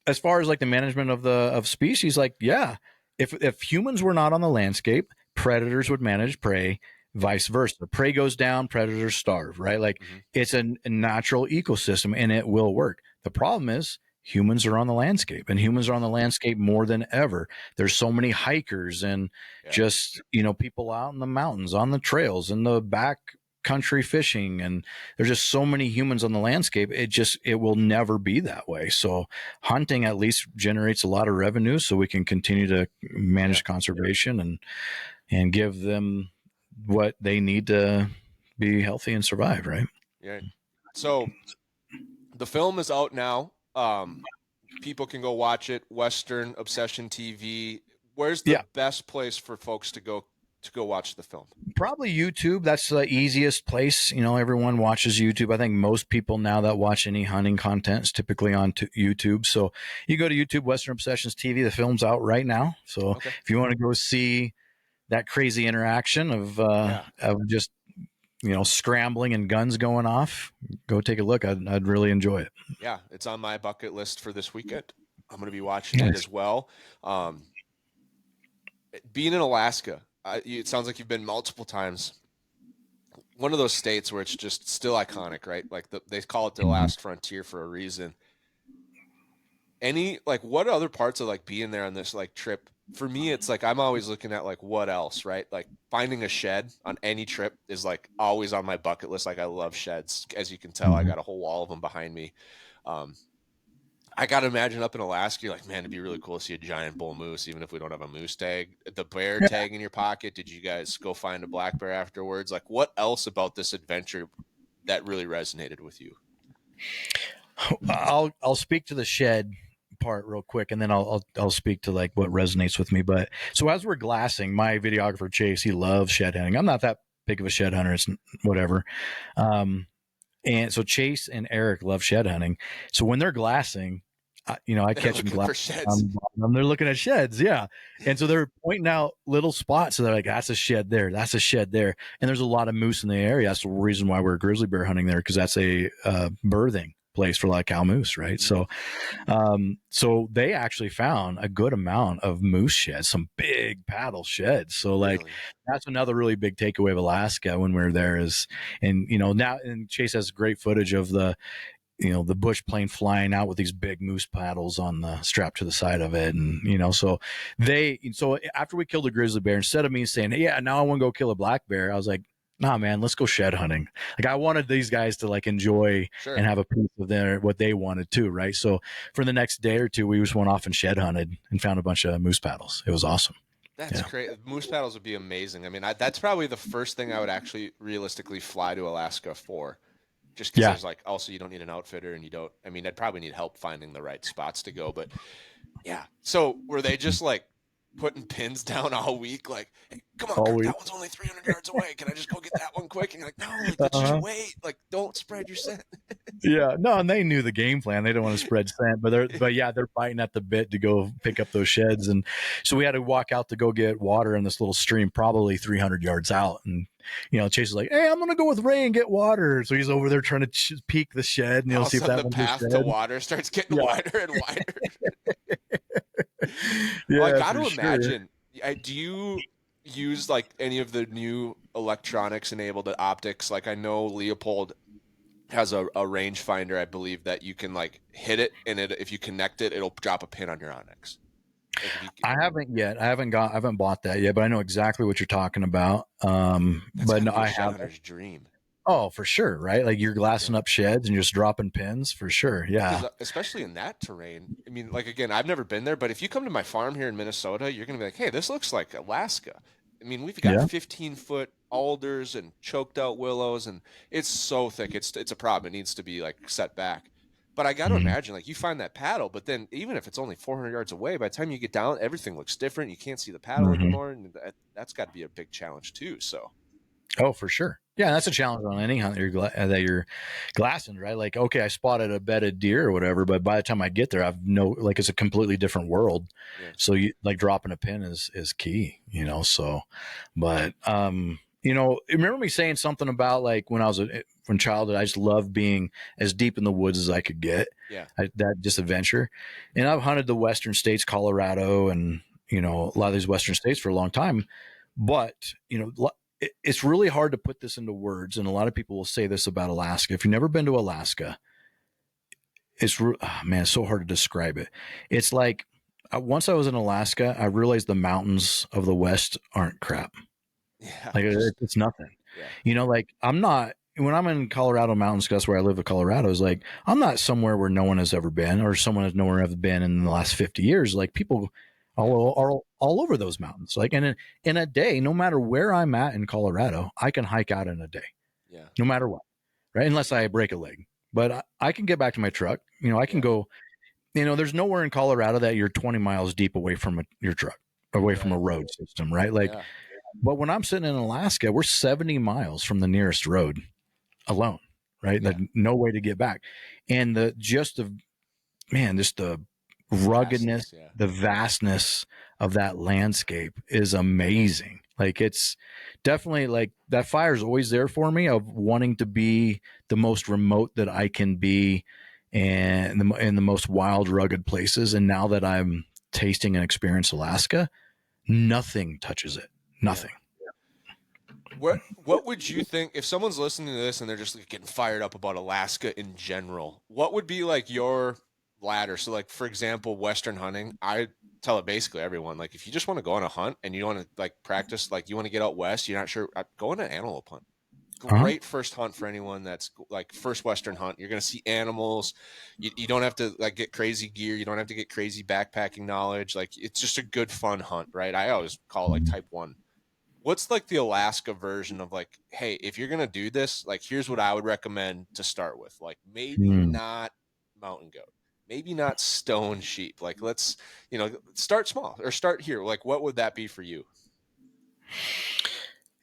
as far as like the management of species, like, yeah, if humans were not on the landscape, predators would manage prey, vice versa. Prey goes down, predators starve, right? Like it's a natural ecosystem and it will work. The problem is humans are on the landscape, and humans are on the landscape more than ever. There's so many hikers and just, people out in the mountains, on the trails, in the back country fishing, and there's just so many humans on the landscape. It will never be that way. So hunting at least generates a lot of revenue, so we can continue to manage conservation and give them what they need to be healthy and survive, right? Yeah. So the film is out now. People can go watch it. Western Obsession TV. Where's the best place for folks to go watch the film? Probably YouTube. That's the easiest place. Everyone watches YouTube. I think most people now that watch any hunting content is typically on YouTube. So you go to YouTube, Western Obsessions TV. The film's out right now. So if you want to go see that crazy interaction of just scrambling and guns going off, go take a look. I'd really enjoy it. Yeah, it's on my bucket list for this weekend. I'm going to be watching it as well. Being in Alaska, it sounds like you've been multiple times. One of those states where it's just still iconic, right? Like they call it the last frontier for a reason. What other parts of like being there on this like trip? For me, it's like I'm always looking at like what else, right? Like finding a shed on any trip is like always on my bucket list. Like I love sheds, as you can tell. I got a whole wall of them behind me. I got to imagine up in Alaska, you're like, man, it'd be really cool to see a giant bull moose, even if we don't have a moose tag. The bear tag in your pocket. Did you guys go find a black bear afterwards? Like, what else about this adventure that really resonated with you? I'll speak to the shed part real quick, and then I'll speak to like what resonates with me. But so as we're glassing, my videographer Chase, he loves shed hunting. I'm not that big of a shed hunter. It's whatever. And so Chase and Eric love shed hunting. So when they're glassing, I They're catch them looking for sheds. they're looking at sheds. Yeah. And so they're pointing out little spots. So they're like, that's a shed there. That's a shed there. And there's a lot of moose in the area. That's the reason why we're grizzly bear hunting there. Cause that's a birthing place for like cow moose. Right. So they actually found a good amount of moose sheds, some big paddle sheds. So like, Really? that's another really big takeaway of Alaska when we're there is, and now, and Chase has great footage of the bush plane flying out with these big moose paddles on the strap to the side of it. And, so after we killed a grizzly bear, instead of me saying, hey, yeah, now I want to go kill a black bear, I was like, nah, man, let's go shed hunting. Like I wanted these guys to like enjoy Sure. and have a piece of what they wanted too. Right. So for the next day or two, we just went off and shed hunted and found a bunch of moose paddles. It was awesome. That's great. Moose paddles would be amazing. I mean, that's probably the first thing I would actually realistically fly to Alaska for. Just because Yeah. there's like, also you don't need an outfitter and you don't, I mean, I'd probably need help finding the right spots to go, but yeah. So were they just like putting pins down all week? Like, hey, come on, Kirk, that one's only 300 yards away. Can I just go get that one quick? And you're like, no, like, let's just wait. Like, don't spread your scent. Yeah, no, and they knew the game plan. They don't want to spread scent, but they're biting at the bit to go pick up those sheds. And so we had to walk out to go get water in this little stream, probably 300 yards out. And Chase is like, "Hey, I'm gonna go with Ray and get water." So he's over there trying to peek the shed, and All of a see if sudden that the one's path to water starts getting wider and wider. Yeah, Well, I got to for sure. imagine. Do you use like any of the new electronics enabled optics? Like I know Leopold has a rangefinder, I believe, that you can like hit it, and if you connect it, it'll drop a pin on your onyx. Like I haven't yet. I haven't bought that yet, but I know exactly what you're talking about. that's But gotta no, be a I shed haven't. hunter's dream. Oh, for sure, right? Like you're glassing up sheds and you're just dropping pins for sure. Yeah. Because especially in that terrain, I mean, like again, I've never been there, but if you come to my farm here in Minnesota, you're gonna be like, hey, this looks like Alaska. I mean, we've got Yeah. 15-foot alders and choked out willows, and it's so thick. It's a problem. It needs to be like set back. But I got to Mhm. imagine, like you find that paddle, but then even if it's only 400 yards away, by the time you get down, everything looks different. You can't see the paddle Mhm. anymore, and that's got to be a big challenge too. So Oh, for sure. Yeah, that's a challenge on any hunt that you're glassing, right? Like, okay, I spotted a bedded deer or whatever, but by the time I get there, like it's a completely different world. yeah, So you like dropping a pin is key, So, but remember me saying something about like when I was when childhood, I just loved being as deep in the woods as I could get. yeah, That just adventure, and I've hunted the western states, Colorado, and a lot of these western states for a long time, but it's really hard to put this into words, and a lot of people will say this about Alaska. If you've never been to Alaska, it's so hard to describe it. It's like once I was in Alaska, I realized the mountains of the West aren't crap. yeah, Like it's nothing. yeah, Like I'm not when I'm in Colorado mountains, because that's where I live in Colorado. Is like I'm not somewhere where no one has ever been, or someone has nowhere ever been in the last 50 years. Like people all over those mountains. Like in a day, no matter where I'm at in Colorado, I can hike out in a day, yeah, no matter what, right? Unless I break a leg, but I can get back to my truck. I can yeah, go. There's nowhere in Colorado that you're 20 miles deep away from your truck, away from right, a road system, right? Like, yeah, but when I'm sitting in Alaska, we're 70 miles from the nearest road alone, right? yeah. No way to get back. And just the ruggedness, Vastness, yeah, the vastness of that landscape is amazing. Like it's definitely like that fire is always there for me of wanting to be the most remote that I can be and in the most wild, rugged places. And now that I'm tasting and experience Alaska, nothing touches it. yeah. Nothing. What would you think if someone's listening to this and they're just like getting fired up about Alaska in general? What would be like your ladder? So like for example, Western hunting, I tell it basically everyone, like if you just want to go on a hunt and you want to like practice, like you want to get out west, you're not sure, go on an antelope hunt. Uh-huh. Great first hunt for anyone that's like first Western hunt. You're going to see animals. You don't have to like get crazy gear. You don't have to get crazy backpacking knowledge. Like it's just a good fun hunt, right? I always call it like type one. What's like the Alaska version of like, hey, if you're gonna do this, like here's what I would recommend to start with. Like maybe Mm. not mountain goat, maybe not stone sheep. Like let's, start small or start here. Like what would that be for you?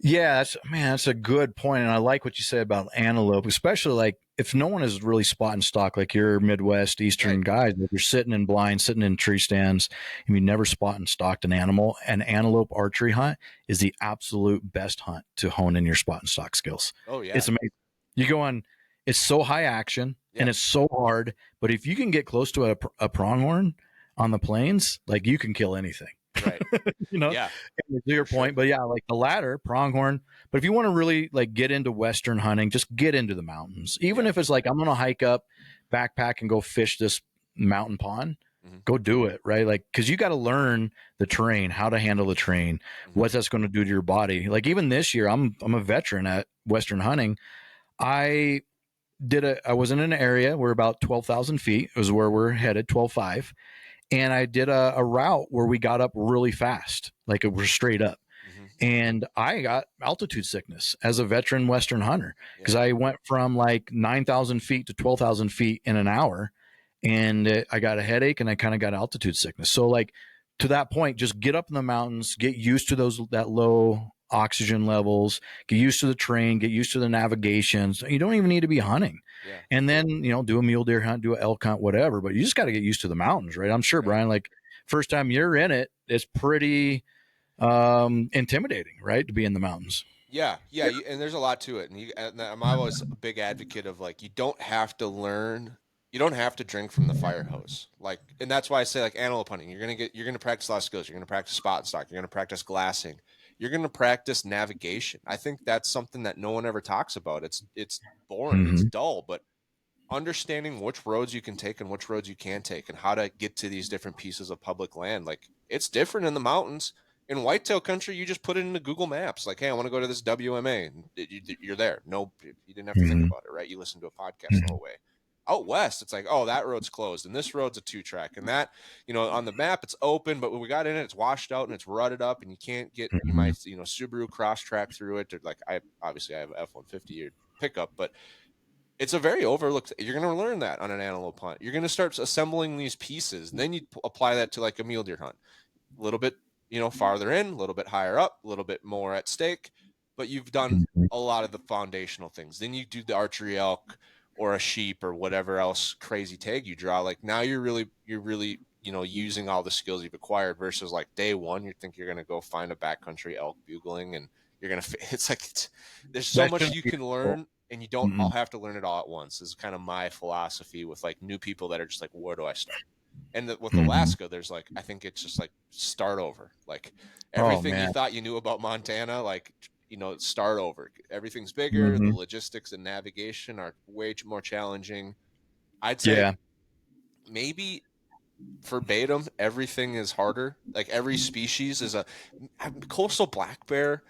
Yeah, that's a good point. And I like what you said about antelope, especially like if no one is really spot and stock, like your Midwest, Eastern Right. guys, if you're sitting in blind, sitting in tree stands, and you never spot and stalked an animal, an antelope archery hunt is the absolute best hunt to hone in your spot and stock skills. Oh yeah. It's amazing. You go on, it's so high action and Yep. it's so hard, but if you can get close to a pronghorn on the plains, like you can kill anything. Right. You know, Yeah. to your For sure. point, but yeah, like the latter, pronghorn. But if you want to really like get into Western hunting, just get into the mountains. Even if it's like I'm going to hike up, backpack, and go fish this mountain pond, go do it, right? Like because you got to learn the terrain, how to handle the terrain, what that's going to do to your body. Like even this year, I'm a veteran at Western hunting. I I was in an area where about 12,000 feet is where we're headed, 12.5. And I did a route where we got up really fast, like we're straight up. And I got altitude sickness as a veteran Western hunter because I went from like 9,000 feet to 12,000 feet in an hour, and I got a headache and I kind of got altitude sickness. So like to that point, just get up in the mountains, get used to that low oxygen levels, get used to the terrain, get used to the navigations. You don't even need to be hunting. Yeah. And then, do a mule deer hunt, do an elk hunt, whatever, but you just got to get used to the mountains, right? I'm sure, Brian, like first time you're in it, it's pretty intimidating, right? To be in the mountains. Yeah, and there's a lot to it, and I'm always a big advocate of like you don't have to learn, you don't have to drink from the fire hose, like, and that's why I say like antelope hunting, you're gonna practice a lot of skills, you're gonna practice spot and stock, you're gonna practice glassing, you're gonna practice navigation. I think that's something that no one ever talks about. It's boring, it's dull, but understanding which roads you can take and which roads you can't take, and how to get to these different pieces of public land, like it's different in the mountains. In whitetail country, you just put it into Google Maps. Like, hey, I want to go to this WMA. And you're there. No, you didn't have to think about it, right? You listen to a podcast the whole way. Out west, it's like, oh, that road's closed, and this road's a 2-track, and that, on the map it's open, but when we got in it, it's washed out and it's rutted up, and you can't get you might Subaru cross track through it. Or like I have an F-150 pickup, but it's a very overlooked. You're going to learn that on an antelope hunt. You're going to start assembling these pieces, and then you apply that to like a mule deer hunt. A little bit farther in, a little bit higher up, a little bit more at stake, but you've done a lot of the foundational things. Then you do the archery elk or a sheep or whatever else crazy tag you draw. Like now you're really, using all the skills you've acquired versus like day one, you think you're going to go find a backcountry elk bugling and you're going to, it's like, there's so much you can learn and you don't all have to learn it all at once. This is kind of my philosophy with like new people that are just like, where do I start? And with Alaska, there's like, I think it's just like start over. Like everything you thought you knew about Montana, like, start over. Everything's bigger. The logistics and navigation are way more challenging. I'd say maybe verbatim, everything is harder. Like every species is a coastal black bear.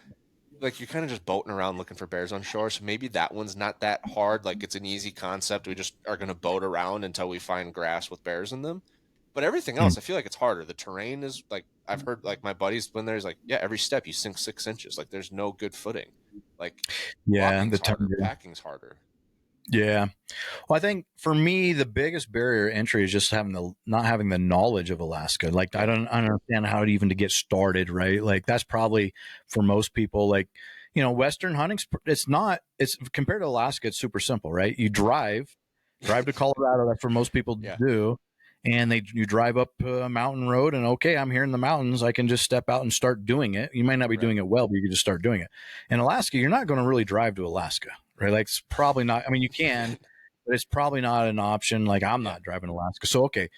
Like you're kind of just boating around looking for bears on shore. So maybe that one's not that hard. Like it's an easy concept. We just are going to boat around until we find grass with bears in them. But everything else, I feel like it's harder. The terrain is like, I've heard like my buddies when there's like, yeah, every step you sink 6 inches. Like there's no good footing. Like packing's harder. Yeah. Well, I think for me, the biggest barrier to entry is just not having the knowledge of Alaska. Like I don't understand how to even to get started. Right. Like that's probably for most people, like, Western hunting, it's compared to Alaska, it's super simple, right? You drive to Colorado. That's where most people do. And you drive up a mountain road and okay, I'm here in the mountains. I can just step out and start doing it. You might not be doing it well, but you can just start doing it. In Alaska, you're not going to really drive to Alaska, right? Like it's probably not, I mean, you can, but it's probably not an option. Like I'm not driving to Alaska. So, okay,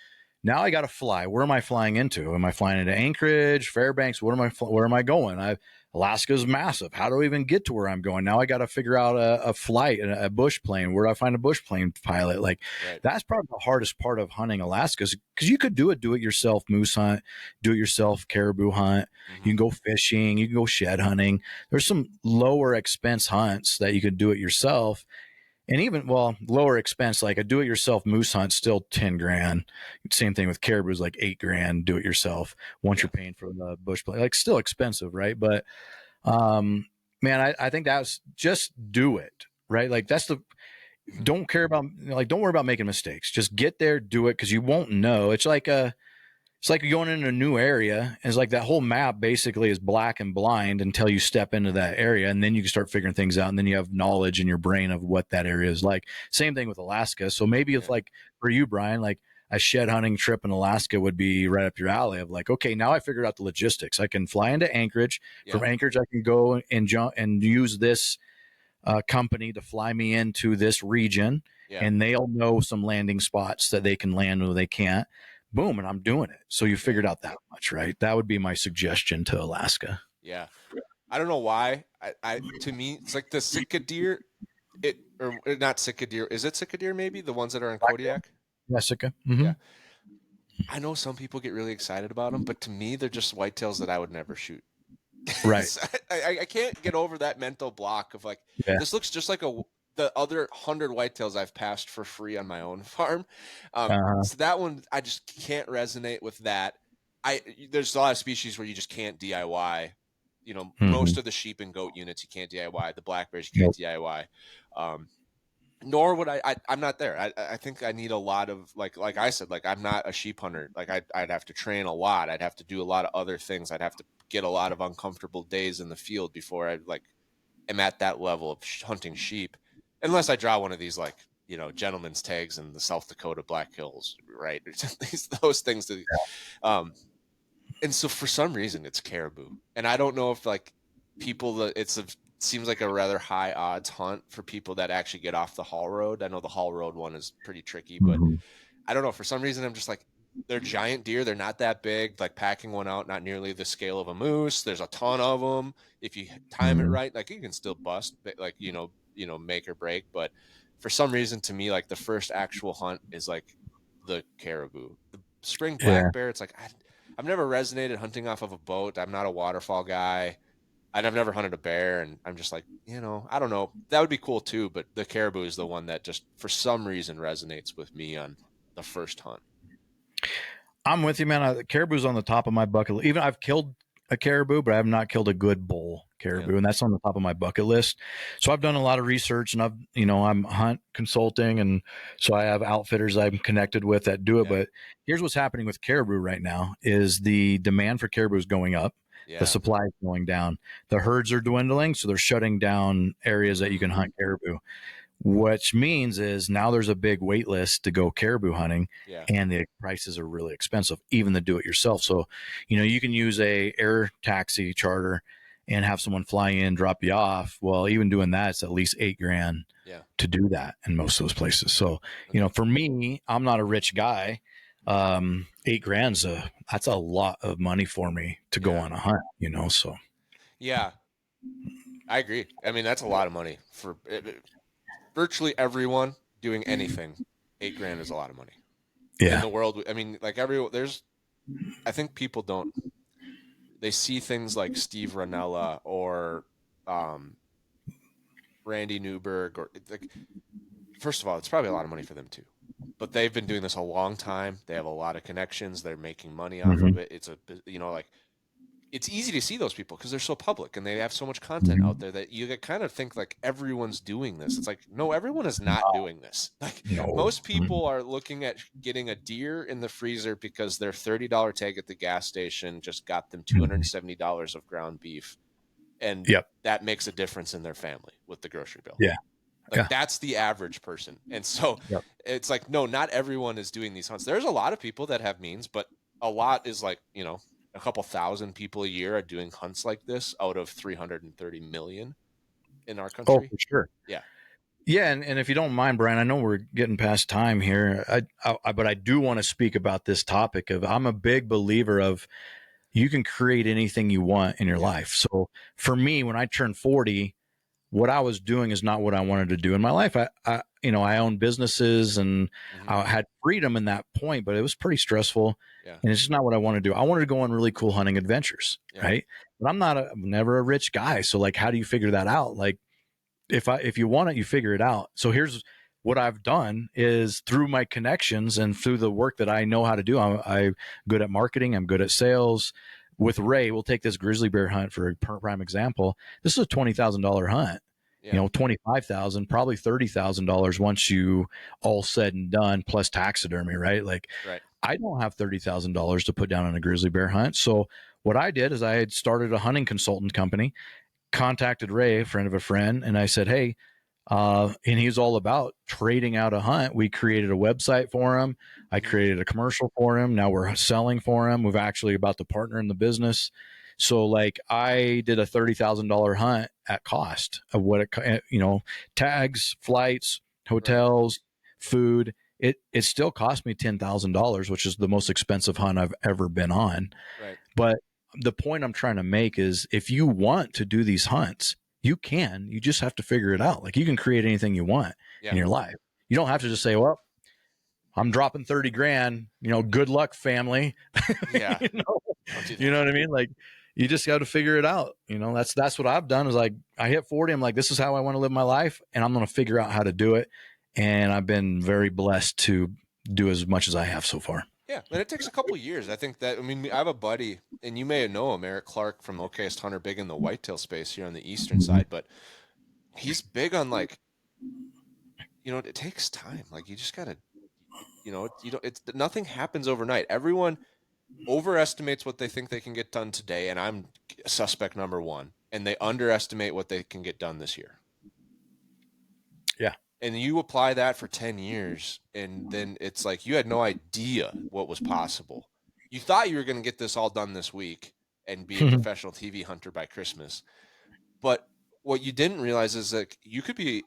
now I got to fly. Where am I flying into? Am I flying into Anchorage, Fairbanks? Where am I going? Alaska's massive. How do I even get to where I'm going? Now I got to figure out a flight, a bush plane. Where do I find a bush plane pilot? Like that's probably the hardest part of hunting Alaska, because you could do it yourself moose hunt, do it yourself caribou hunt. You can go fishing, you can go shed hunting. There's some lower expense hunts that you could do it yourself. And even, lower expense, like a do-it-yourself moose hunt, still 10 grand. Same thing with caribou is like 8 grand, do it yourself. Once you're paying for the bush play, like still expensive, right? But, man, I think that's just do it, right? Like don't worry about making mistakes. Just get there, do it. 'Cause you won't know. It's like It's like you're going in a new area, and it's like that whole map basically is black and blind until you step into that area, and then you can start figuring things out, and then you have knowledge in your brain of what that area is like. Same thing with Alaska. So maybe it's like for you, Brian, like a shed hunting trip in Alaska would be right up your alley of like, okay, now I figured out the logistics. I can fly into Anchorage. From Anchorage, I can go and jump and use this company to fly me into this region, and they'll know some landing spots that they can land or they can't. Boom, and I'm doing it. So you figured out that much, right? That would be my suggestion to Alaska. Yeah. I don't know why. I to me, it's like the Sitka deer, or not Sitka deer. Is it Sitka deer maybe? The ones that are in Kodiak? Yeah, Sitka. Mm-hmm. Yeah. I know some people get really excited about them, but to me, they're just whitetails that I would never shoot. Right. So I can't get over that mental block of like, this looks just like the other 100 whitetails I've passed for free on my own farm. So that one, I just can't resonate with that. There's a lot of species where you just can't DIY. You know, most of the sheep and goat units you can't DIY. The black bears you can't DIY. Nor would I'm not there. I think I need a lot of like I said, like I'm not a sheep hunter. Like I'd have to train a lot. I'd have to do a lot of other things. I'd have to get a lot of uncomfortable days in the field before I like am at that level of hunting sheep. Unless I draw one of these, like, you know, gentleman's tags in the South Dakota Black Hills, right? Those things. And so for some reason it's caribou. And I don't know if like people, seems like a rather high odds hunt for people that actually get off the haul road. I know the haul road one is pretty tricky, but I don't know. For some reason, I'm just like, they're giant deer. They're not that big. Like packing one out, not nearly the scale of a moose. There's a ton of them. If you time it right, like you can still bust, like, you know, make or break. But for some reason, to me, like the first actual hunt is like the caribou. The spring black bear, it's like, I've never resonated hunting off of a boat. I'm not a waterfall guy. I've never hunted a bear, and I'm just like, you know, I don't know. That would be cool too, but the caribou is the one that just for some reason resonates with me on the first hunt. I'm with you, man. Caribou's on the top of my bucket list. Even I've killed a caribou, but I have not killed a good bull caribou, and that's on the top of my bucket list. So I've done a lot of research, and I'm hunt consulting, and so I have outfitters I'm connected with that do it. But here's what's happening with caribou right now: is the demand for caribou is going up. The supply is going down. The herds are dwindling, so they're shutting down areas that you can hunt caribou. Which means is now there's a big wait list to go caribou hunting, and the prices are really expensive, even to do it yourself. So, you know, you can use a air taxi charter and have someone fly in, drop you off. Well, even doing that, it's at least $8,000 to do that in most of those places. So, you know, for me, I'm not a rich guy. $8,000 that's a lot of money for me to go on a hunt, you know. So, yeah, I agree. I mean, that's a lot of money for virtually everyone doing anything. $8,000 is a lot of money in the world. I mean, like I think people don't, they see things like Steve Ranella or Randy Newberg, or like, first of all, it's probably a lot of money for them too, but they've been doing this a long time. They have a lot of connections. They're making money off of it. It's like, it's easy to see those people because they're so public and they have so much content out there that you kind of think like everyone's doing this. It's like, no, everyone is not doing this. Like most people are looking at getting a deer in the freezer because their $30 tag at the gas station just got them $270 of ground beef. And that makes a difference in their family with the grocery bill. Like that's the average person. And so it's like, no, not everyone is doing these hunts. There's a lot of people that have means, but a lot is like, you know, a couple thousand people a year are doing hunts like this out of 330 million in our country. Oh, for sure. Yeah. And if you don't mind, Brian, I know we're getting past time here. But I do want to speak about this topic of, I'm a big believer of you can create anything you want in your life. So for me, when I turned 40, what I was doing is not what I wanted to do in my life. I own businesses and I had freedom in that point, but it was pretty stressful. And it's just not what I want to do. I wanted to go on really cool hunting adventures. Right. But I'm never a rich guy. So like, how do you figure that out? Like if you want it, you figure it out. So here's what I've done is through my connections and through the work that I know how to do. I'm good at marketing. I'm good at sales. With Ray, we'll take this grizzly bear hunt for a prime example. This is a $20,000 hunt. you know, 25,000, probably $30,000 once you all said and done, plus taxidermy, right? Like, Right. I don't have $30,000 to put down on a grizzly bear hunt. So what I did is I had started a hunting consultant company, contacted Ray, a friend of a friend, and I said, hey, and he's all about trading out a hunt. We created a website for him. I created a commercial for him. Now we're selling for him. We've actually about to partner in the business. So like I did a $30,000 hunt at cost of what it, you know, tags, flights, hotels, food. It still cost me $10,000, which is the most expensive hunt I've ever been on. Right. But the point I'm trying to make is if you want to do these hunts, you can. You just have to figure it out. Like you can create anything you want in your life. You don't have to just say, well, I'm dropping 30 grand, you know, good luck, family. Yeah. You know what I mean? Like you just got to figure it out. You know, that's what I've done is like I hit 40. I'm like, this is how I want to live my life. And I'm going to figure out how to do it. And I've been very blessed to do as much as I have so far. Yeah, and it takes a couple years. I think that, I mean, I have a buddy, and you may know him, Eric Clark from Okayest Hunter, big in the whitetail space here on the eastern side, but he's big on like, you know, it takes time. Like you just gotta, you know, it's nothing happens overnight. Everyone overestimates what they think they can get done today, and I'm suspect number one, and they underestimate what they can get done this year. Yeah. And you apply that for 10 years, and then it's like you had no idea what was possible. You thought you were going to get this all done this week and be a professional TV hunter by Christmas. But what you didn't realize is that you could be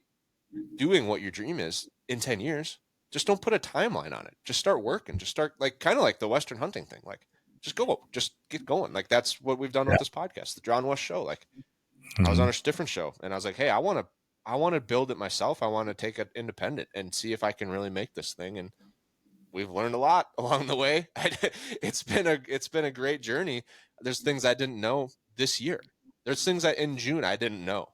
doing what your dream is in 10 years. Just don't put a timeline on it. Just start working. Just start, like, kind of like the Western hunting thing. Like, just go. Just get going. Like, that's what we've done with this podcast, the John West Show. Like, I was on a different show, and I was like, hey, I want to build it myself. I want to take it independent and see if I can really make this thing. And we've learned a lot along the way. It's been a great journey. There's things I didn't know this year. There's things that in June I didn't know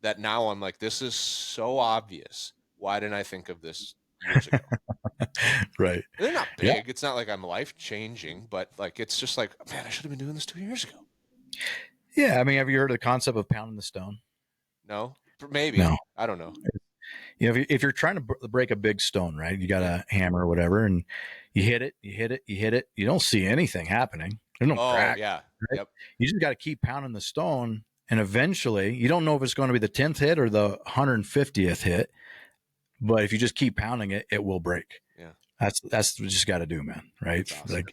that now I'm like, this is so obvious. Why didn't I think of this years ago? Right. And they're not big. Yeah. It's not like I'm life changing, but like, it's just like, man, I should have been doing this 2 years ago. Yeah. I mean, have you heard of the concept of pounding the stone? No, maybe. No. I don't know. You know, if you're trying to break a big stone, right, you got a hammer or whatever, and you hit it. You don't see anything happening. There's no crack. Yeah. Right? Yep. You just got to keep pounding the stone. And eventually you don't know if it's going to be the 10th hit or the 150th hit, but if you just keep pounding it, it will break. Yeah. That's what you just got to do, man. Right. Awesome. Like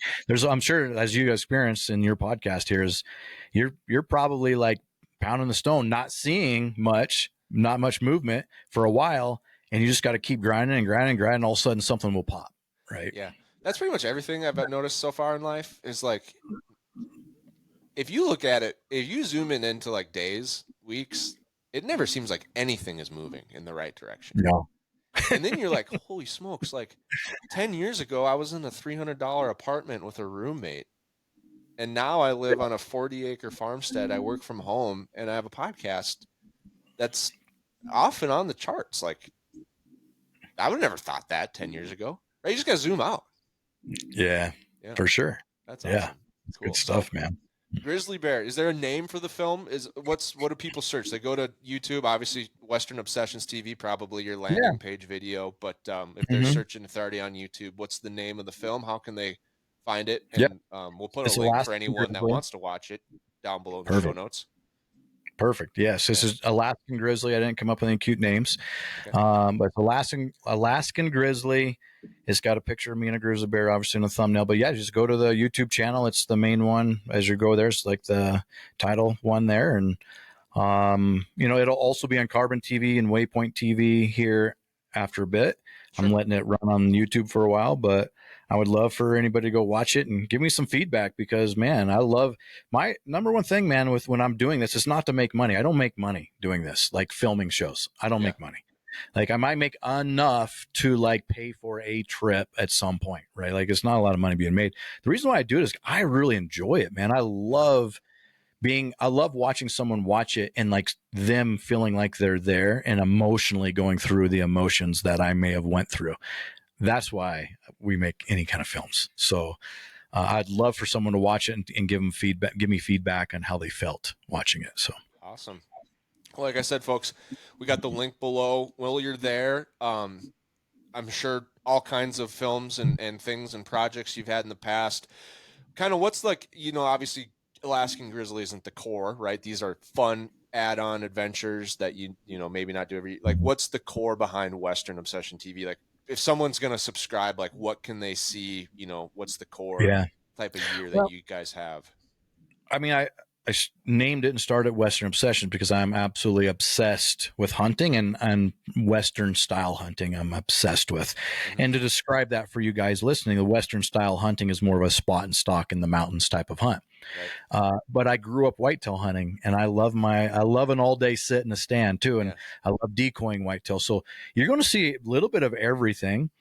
I'm sure as you experience in your podcast here is you're probably like pounding the stone, not seeing much, not much movement for a while. And you just got to keep grinding and grinding and grinding. All of a sudden something will pop. Right. Yeah. That's pretty much everything I've noticed so far in life is like, if you look at it, if you zoom in into like days, weeks, it never seems like anything is moving in the right direction. No. And then you're like, holy smokes, like 10 years ago, I was in a $300 apartment with a roommate. And now I live on a 40-acre farmstead. I work from home and I have a podcast that's off and on the charts. Like, I would have never thought that 10 years ago. Right? You just got to zoom out. Yeah, for sure. That's awesome. Yeah. Cool. Good stuff, man. Grizzly bear. Is there a name for the film? What do people search? They go to YouTube, obviously Western Obsessions TV, probably your landing page video. But if they're searching, if they're already on YouTube, what's the name of the film? How can they find it? And we'll put a link for anyone that wants to watch it down below in the show notes. Perfect. Yes, this is Alaskan Grizzly. I didn't come up with any cute names, but it's Alaskan Grizzly. It's got a picture of me and a grizzly bear, obviously, in the thumbnail. But yeah, just go to the YouTube channel. It's the main one. As you go there, it's like the title one there, and you know, it'll also be on Carbon TV and Waypoint TV here after a bit. Sure. I'm letting it run on YouTube for a while, but I would love for anybody to go watch it and give me some feedback because, man, I love my number one thing, man, with when I'm doing this, it's not to make money. I don't make money doing this, like filming shows. I don't make money. Like I might make enough to like pay for a trip at some point, right? Like it's not a lot of money being made. The reason why I do it is I really enjoy it, man. I love watching someone watch it and like them feeling like they're there and emotionally going through the emotions that I may have went through. That's why we make any kind of films. So I'd love for someone to watch it and give me feedback on how they felt watching it. So awesome. Like I said, folks, we got the link below. While you're there, I'm sure all kinds of films and things and projects you've had in the past. Kind of what's like, obviously Alaskan Grizzly isn't the core, right? These are fun add-on adventures that maybe not do every, like, what's the core behind Western Obsession TV? Like, if someone's going to subscribe, like, what can they see? What's the core Yeah. type of year that Well, you guys have? I mean, I named it and started Western Obsession because I'm absolutely obsessed with hunting and Western style hunting. I'm obsessed with. Mm-hmm. And to describe that for you guys listening, the Western style hunting is more of a spot and stalk in the mountains type of hunt. Right. But I grew up whitetail hunting, and I love an all day sit in a stand too, and Yeah. I love decoying whitetail. So you're going to see a little bit of everything.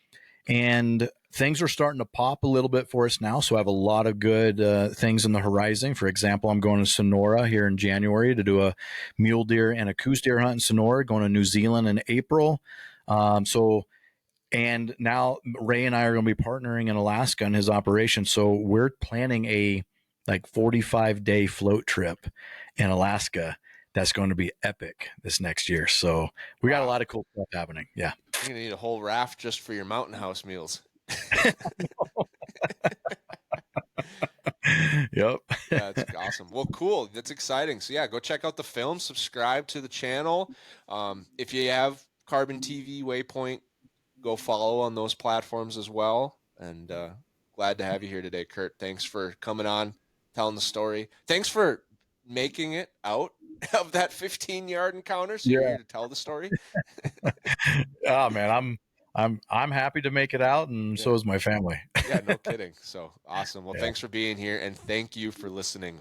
And things are starting to pop a little bit for us now. So I have a lot of good things in the horizon. For example, I'm going to Sonora here in January to do a mule deer and a coos deer hunt in Sonora, going to New Zealand in April. And now Ray and I are going to be partnering in Alaska in his operation. So we're planning a like 45-day float trip in Alaska. That's going to be epic this next year. So we got a lot of cool stuff happening. Yeah. You're going to need a whole raft just for your mountain house meals. Yep. That's awesome. Well, cool. That's exciting. So yeah, go check out the film, subscribe to the channel. If you have Carbon TV Waypoint, go follow on those platforms as well. And glad to have you here today, Kurt. Thanks for coming on, telling the story. Thanks for making it out of that 15-yard encounter. So you're Yeah. here to tell the story. Oh man, I'm happy to make it out, and so is my family. Yeah, no kidding. So awesome. Well, Yeah. thanks for being here, and thank you for listening.